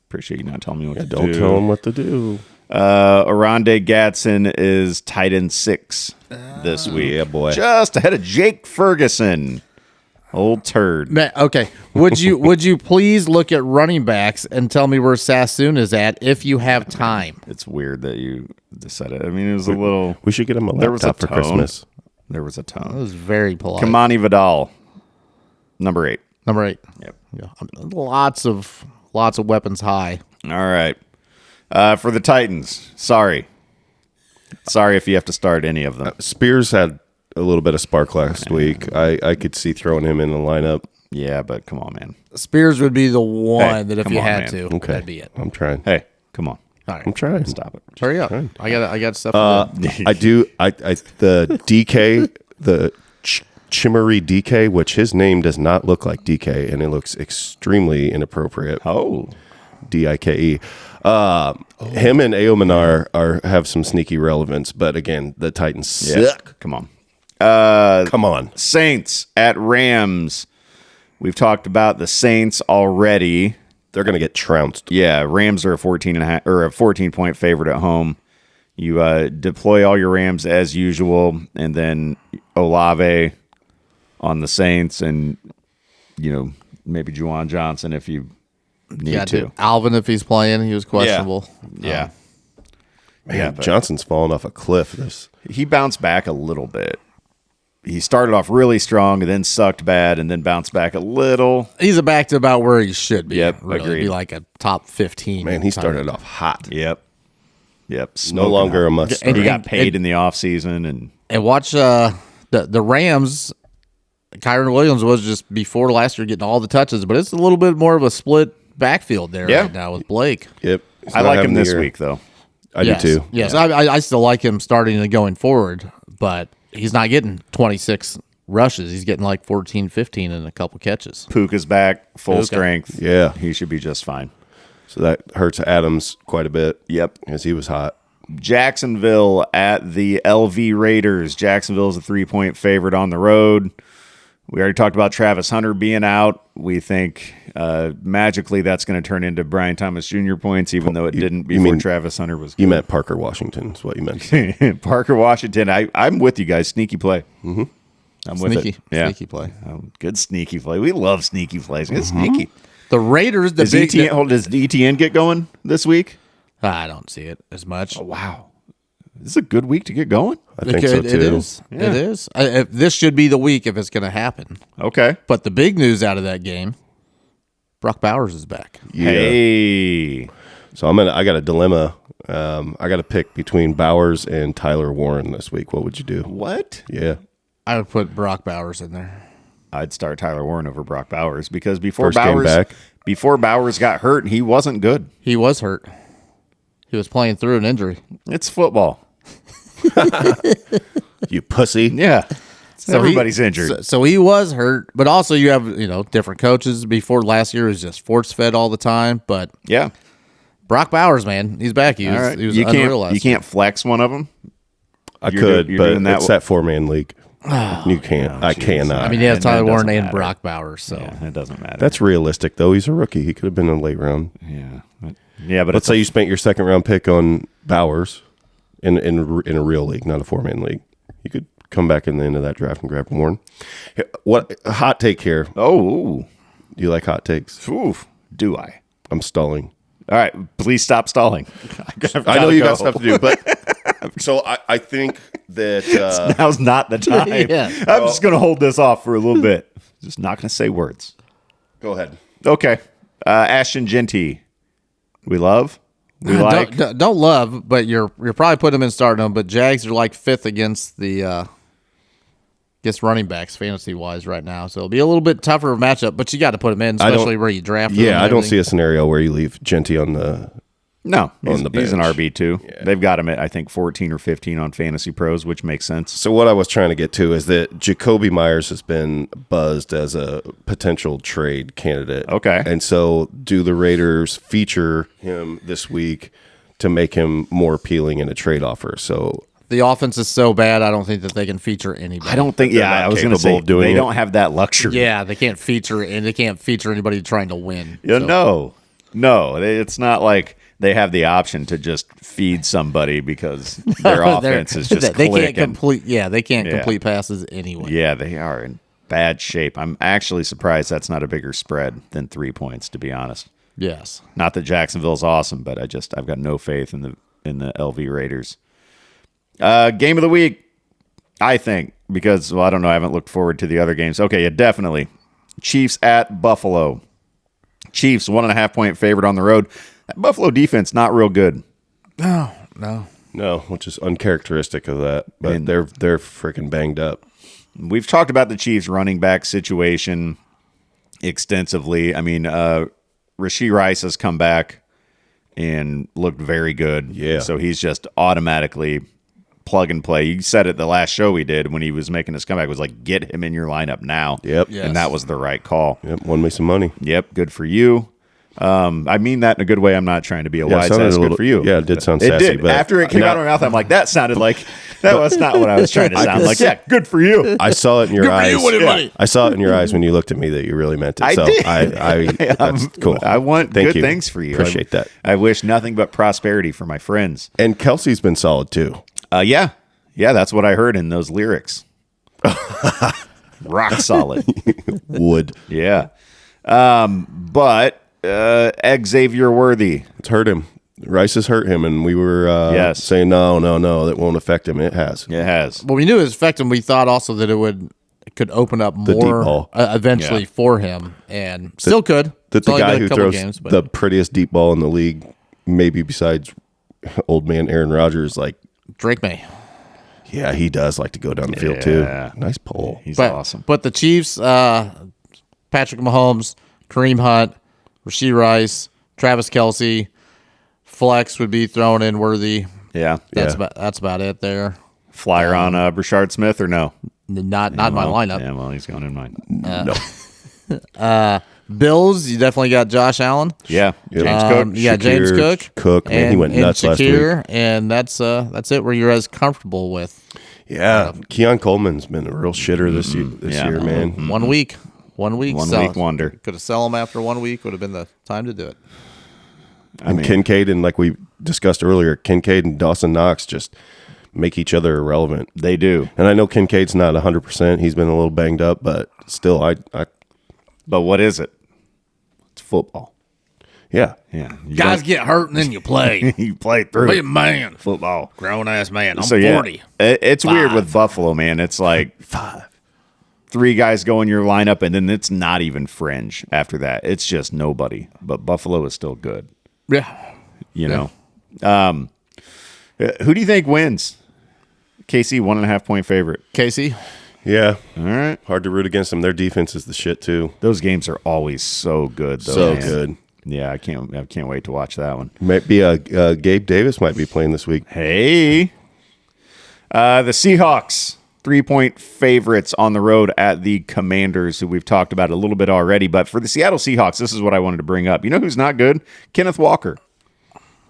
appreciate you not telling me what to don't do. tell them what to do. Aronde Gatson is tight end 6 this week. Yeah, boy. Just ahead of Jake Ferguson. Old turd. Man, okay, would you please look at running backs and tell me where Sassoon is at if you have time? It's weird that you decided. I mean, it was a little. We should get him a There was a laptop for tone. Christmas. There was a That tone. was very polite. Kamani Vidal, number 8. Number 8. Yep. Yeah, lots of weapons high. All right. For the Titans, sorry if you have to start any of them. Spears had a little bit of spark last week. I could see throwing him in the lineup. Yeah, but come on, man. Spears would be the one Hey, that if come you on, had man. to, Okay, that'd be it. I'm trying. Hey, come on. All right, I'm trying. Stop it. hurry up. I got stuff. To do. I do. The DK, the Chimmery DK, which his name does not look like DK, and it looks extremely inappropriate. Oh. DIKE. Him and Aomanar have some sneaky relevance, but again, the Titans suck. Come on. Come on. Saints at Rams. We've talked about the Saints already. They're going to get trounced. Yeah, Rams are a 14-point favorite at home. You deploy all your Rams as usual, and then Olave on the Saints, and maybe Juwan Johnson if you need to. Alvin, if he's playing, he was questionable. Yeah, Man, but Johnson's fallen off a cliff. he bounced back a little bit. He started off really strong, and then sucked bad, and then bounced back a little. He's back to about where he should be. Yep, really. agreed. Be like a top 15. Man, he started off hot. Yep. No smoking longer hot. a must And He start. got paid in the offseason, and And watch the Rams. Kyron Williams was just before last year getting all the touches, but it's a little bit more of a split backfield there right now with Blake. Yep. He's I not like him having the this year. week, though. I Yes, do too. Yes, I still like him starting and going forward, but he's not getting 26 rushes. He's getting like 14, 15 and a couple catches. Puka's back, full Puka. strength. Yeah. He should be just fine. So that hurts Adams quite a bit. Yep. Because he was hot. Jacksonville at the LV Raiders. Jacksonville is a 3-point favorite on the road. We already talked about Travis Hunter being out. We think magically that's going to turn into Brian Thomas Jr. points, even though it didn't before mean- Travis Hunter was You meant Parker Washington is what you meant. Parker Washington. I'm with you guys. Sneaky play. Mm-hmm. I'm with Sneaky, it. Yeah. sneaky play. Good sneaky play. We love sneaky plays. It's sneaky. The Raiders, Does ETN get going this week? I don't see it as much. Wow. This is a good week to get going. I think so too. It is. Yeah. It is. This should be the week if it's going to happen. Okay. But the big news out of that game, Brock Bowers is back. Yeah. Hey. So I got a dilemma. I got to pick between Bowers and Tyler Warren this week. What would you do? What? Yeah. I would put Brock Bowers in there. I'd start Tyler Warren over Brock Bowers because before First game back. before Bowers got hurt, he wasn't good. He was hurt. He was playing through an injury. It's football. You pussy. Yeah. So Everybody's injured. So he was hurt, but also you have, different coaches. Before last year, it was just force fed all the time. But Yeah. Brock Bowers, man, he's back. He was, All right. he was You unreal last can't year. flex one of them. I You're could, do- you're but doing that it's wa- that 4-man league. You can't. I cannot. I mean, he has And Tyler that Warren doesn't and matter. Brock Bowers. So Yeah, it doesn't matter. That's realistic, though. He's a rookie. He could have been in a late round. Yeah, but Let's say you spent your second round pick on Bowers in a real league, not a 4-man league. You could come back in the end of that draft and grab Warren. What a hot take here? Oh, Do you like hot takes? oof. Do I? I'm stalling. All right, please stop stalling. I know you got stuff to do, but so I think that Now's not the time. Yeah. I'm just going to hold this off for a little bit. Just not going to say words. go ahead. Okay. Ashton Genty. We love? We like? Don't love, but you're probably putting them in starting them. But Jags are like 5th against the against running backs fantasy wise right now, so it'll be a little bit tougher of a matchup. But you got to put them in, especially where you draft. them Yeah, and I don't everything. see a scenario where you leave Genty on the. No, he's the an bench. RB2. They've got him at, I think, 14 or 15 on Fantasy Pros, which makes sense. So what I was trying to get to is that Jacoby Myers has been buzzed as a potential trade candidate. Okay. And so do the Raiders feature him this week to make him more appealing in a trade offer? So The offense is so bad, I don't think that they can feature anybody. I don't think, They're not I was going to capable say, of doing they it. don't have that luxury. Yeah, they can't feature anybody trying to win. Yeah, So, no, it's not like they have the option to just feed somebody because their offense is just they clicking. can't complete. Yeah, they can't Yeah. complete passes anyway. Yeah, they are in bad shape. I'm actually surprised that's not a bigger spread than 3 points, to be honest. Yes. Not that Jacksonville's awesome, but I've got no faith in the LV Raiders. Game of the week, I think, because I don't know, I haven't looked forward to the other games. Okay, yeah, definitely. Chiefs at Buffalo. Chiefs 1.5 point favorite on the road. That Buffalo defense not real good. No. no, which is uncharacteristic of that. But And- they're freaking banged up. We've talked about the Chiefs running back situation extensively. I mean, Rashee Rice has come back and looked very good. Yeah. So he's just automatically plug and play. You said it the last show we did when he was making his comeback was like, get him in your lineup now. Yep. Yeah. And that was the right call. Yep. Won me some money. Yep. Good for you. I mean that in a good way. I'm not trying to be a Yeah, it wise sounded ass. a Good little- for you. yeah, it did sound It sassy, did. but After it came out of my mouth, I'm like, that sounded like that was not what I was trying to sound like. Yeah, good for you. I saw it in your Good for eyes. you, winning money. I saw it in your eyes when you looked at me that you really meant it. I so did. I that's cool. I want Thank good you. things for you. Appreciate that. I wish nothing but prosperity for my friends. And Kelsey's been solid too. Yeah, that's what I heard in those lyrics. Rock solid. Would Yeah. But Xavier Worthy. it's hurt him. Rice has hurt him, and we were Yes. saying no, that won't affect him. It has. It has. Well, we knew it was effective. We thought also that it could open up deep more ball. eventually Yeah. for him, and still could. That It's the only guy been a who couple throws games, but the prettiest deep ball in the league, maybe besides old man Aaron Rodgers, like Drake May. yeah, he does like to go down the field too. Yeah. Nice pull. He's But, awesome. But the Chiefs, Patrick Mahomes, Kareem Hunt, Rashee Rice, Travis Kelce, flex would be thrown in Worthy. Yeah. Yeah. That's about it there. Flyer on Brashard Smith or no? Not in my lineup. Yeah, well, he's gone in mine. Bills, you definitely got Josh Allen. Yeah. James Cook. You got James Shakir, Cook. man, he went nuts last Shakir, and that's it. Where you're as comfortable with Yeah, Keon Coleman's been a real shitter this year, man. 1 week. 1 week. One sell. week wonder. Could have sell him after 1 week. Would have been the time to do it. And Kincaid and like we discussed earlier, Kincaid and Dawson Knox just make each other irrelevant. They do. And I know Kincaid's not 100%. He's been a little banged up, but still, I But what is it? It's football. yeah. Yeah. You Guys don't- get hurt and then you play. you play through Be a it. man. Football. Grown ass man. I'm So, yeah, 40. it's weird with Buffalo, man. It's like 3 guys go in your lineup, and then it's not even fringe after that. It's just nobody. But Buffalo is still good, Yeah. you know. Who do you think wins? KC 1.5 point favorite. Casey. Yeah. All right. Hard to root against them. Their defense is the shit too. Those games are always so good, though. So man. good. Yeah, I can't wait to watch that one. Might be Gabe Davis might be playing this week. Hey. The Seahawks, 3-point favorites on the road at the Commanders, who we've talked about a little bit already. But for the Seattle Seahawks, this is what I wanted to bring up. You know who's not good? Kenneth Walker.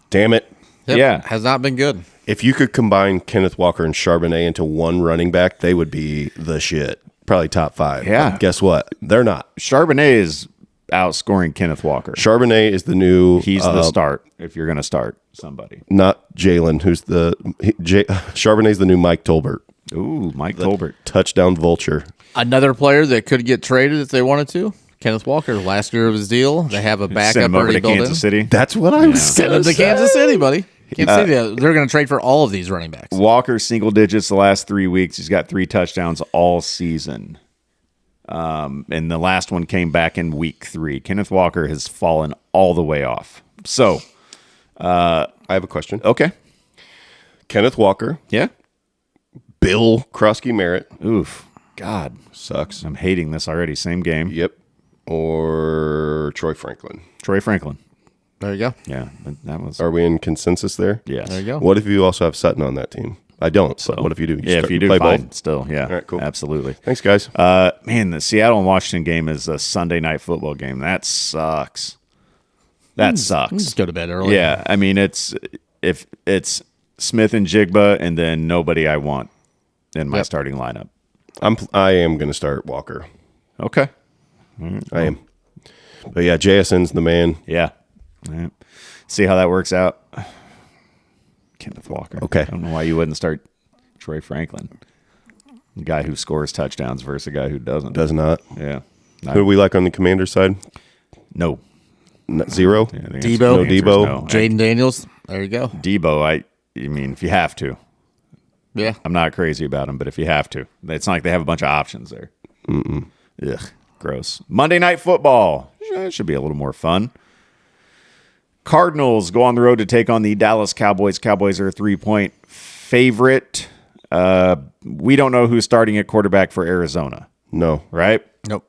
Damn it. Yep. Yeah. Has not been good. If you could combine Kenneth Walker and Charbonnet into one running back, they would be the shit. Probably top 5. Yeah. But guess what? They're not. Charbonnet is outscoring Kenneth Walker. Charbonnet is the new. He's the start if you're going to start somebody. Not Jalen, who's Charbonnet's the new Mike Tolbert. Ooh, Mike Tolbert. Touchdown vulture. Another player that could get traded if they wanted to. Kenneth Walker, last year of his deal. They have a Send backup him over already to built Kansas in. City. That's what I'm Send saying. him to Kansas City, buddy. Kansas City, they're going to trade for all of these running backs. Walker single digits the last 3 weeks. He's got 3 touchdowns all season. And the last one came back in week 3. Kenneth Walker has fallen all the way off. So, I have a question. okay. Kenneth Walker, Yeah. Bill Krosky Merritt Oof. God. sucks. I'm hating this already. Same game. Yep. Or Troy Franklin. Troy Franklin. There you go. Yeah. That was. Are we in consensus there? Yes. There you go. What if you also have Sutton on that team? I don't. So what if you do? Yeah, if you do, play fine. both. Still, yeah. All right, cool. Absolutely. Thanks, guys. Man, the Seattle and Washington game is a Sunday night football game. That sucks. That sucks. Just go to bed early. Yeah, I mean it's Smith and Jigba, and then nobody I want in my starting lineup. I am going to start Walker. Okay. I am. But yeah, JSN's the man. Yeah. All right. See how that works out. Kenneth Walker. Okay. I don't know why you wouldn't start Troy Franklin, the guy who scores touchdowns versus a guy who doesn't. Does not. Yeah. Who do we like on the Commander side? No. Zero. Yeah, the Debo. the answer is Debo. no. Jaden Daniels. There you go. Debo, I mean, if you have to. Yeah. I'm not crazy about him, but if you have to. It's not like they have a bunch of options there. Ugh, gross. Monday Night Football. It should be a little more fun. Cardinals go on the road to take on the Dallas Cowboys. Cowboys are a 3-point favorite. We don't know who's starting at quarterback for Arizona, No. right? Nope.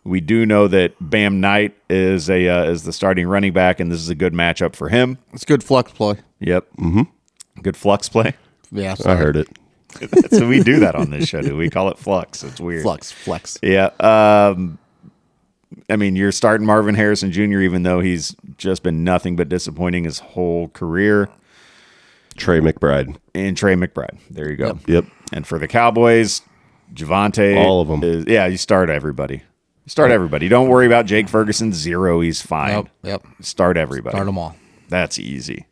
We do know that Bam Knight is the starting running back, and this is a good matchup for him. It's good flex play. Yep. Mm-hmm. Good flux play. Yeah. I heard it. So we do that on this show. Do we call it flux? It's weird. Flex. Yeah. I mean, you're starting Marvin Harrison Jr., even though he's just been nothing but disappointing his whole career. Trey McBride. And Trey McBride. There you go. Yep. And for the Cowboys, Javonte. All of them. You start everybody. Start everybody. Don't worry about Jake Ferguson. 0. He's fine. Yep. Start everybody. Start them all. That's easy.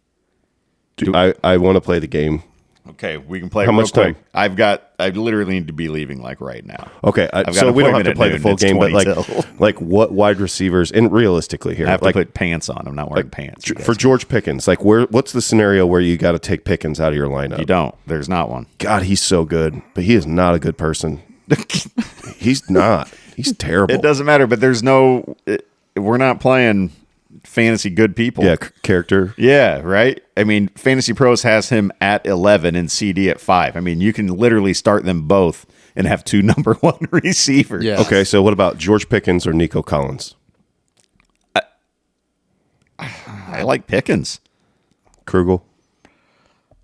Dude, I want to play the game. Okay, we can play How real much quick. time? I literally need to be leaving like right now. Okay, I've got so an we don't have appointment to at play the noon. full It's game, but 20 till. like what wide receivers, and realistically here, I have like to put pants on. I'm not wearing pants. You guys. for George Pickens, like what's the scenario where you got to take Pickens out of your lineup? You don't. There's not one. God, he's so good, but he is not a good person. He's not. He's terrible. It doesn't matter, but there's no. We're not playing fantasy good people. Yeah, character. Yeah, right? I mean, Fantasy Pros has him at 11 and CD at 5. I mean, you can literally start them both and have 2 number 1 receivers. Yeah. Okay, so what about George Pickens or Nico Collins? I like Pickens. Krugel.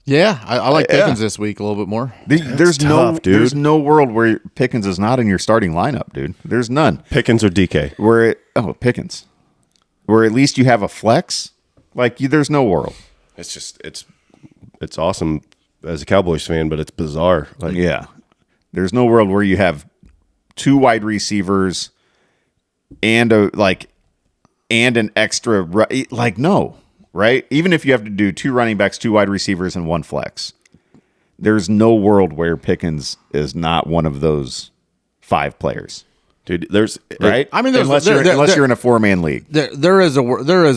Yeah. I like Pickens this week a little bit more. There's tough, dude. There's no world where Pickens is not in your starting lineup, dude. There's none. Pickens or DK? Pickens. Where at least you have a flex. Like, there's no world. It's just it's awesome as a Cowboys fan, but it's bizarre. Like, Yeah. There's no world where you have 2 wide receivers and an extra no, right? Even if you have to do 2 running backs, 2 wide receivers, and 1 flex, there's no world where Pickens is not one of those 5 players, dude, there's right? I mean, there's- unless there- you're in a 4-man league. There is a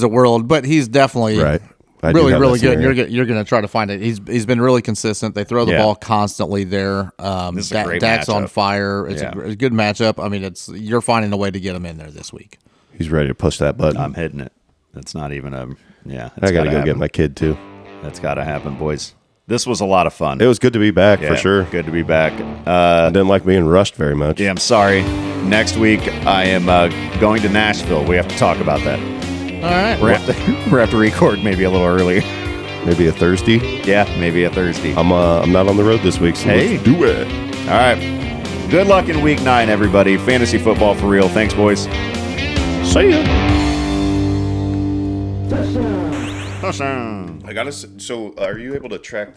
world, but he's definitely Right. I do really have really that good. And scenario. you're going to try to find it. He's been really consistent. They throw the Yeah. ball constantly there. This is a great Dak's on matchup. fire. It's Yeah. a good matchup. I mean, you're finding a way to get him in there this week. He's ready to push that button. I'm hitting it. That's not even a yeah. I got to go get my kid too. That's got to happen, boys. This was a lot of fun. It was good to be back Yeah, for sure. Good to be back. I didn't like being rushed very much. Yeah, I'm sorry. Next week, I am going to Nashville. We have to talk about that. All right. We're going to have to record maybe a little earlier. Maybe a Thursday. Yeah, maybe a Thursday. I'm not on the road this week, so Hey. let's do it. All right. Good luck in week 9, everybody. Fantasy football for real. Thanks, boys. See ya. Touchdown. I gotta. So, are you able to track the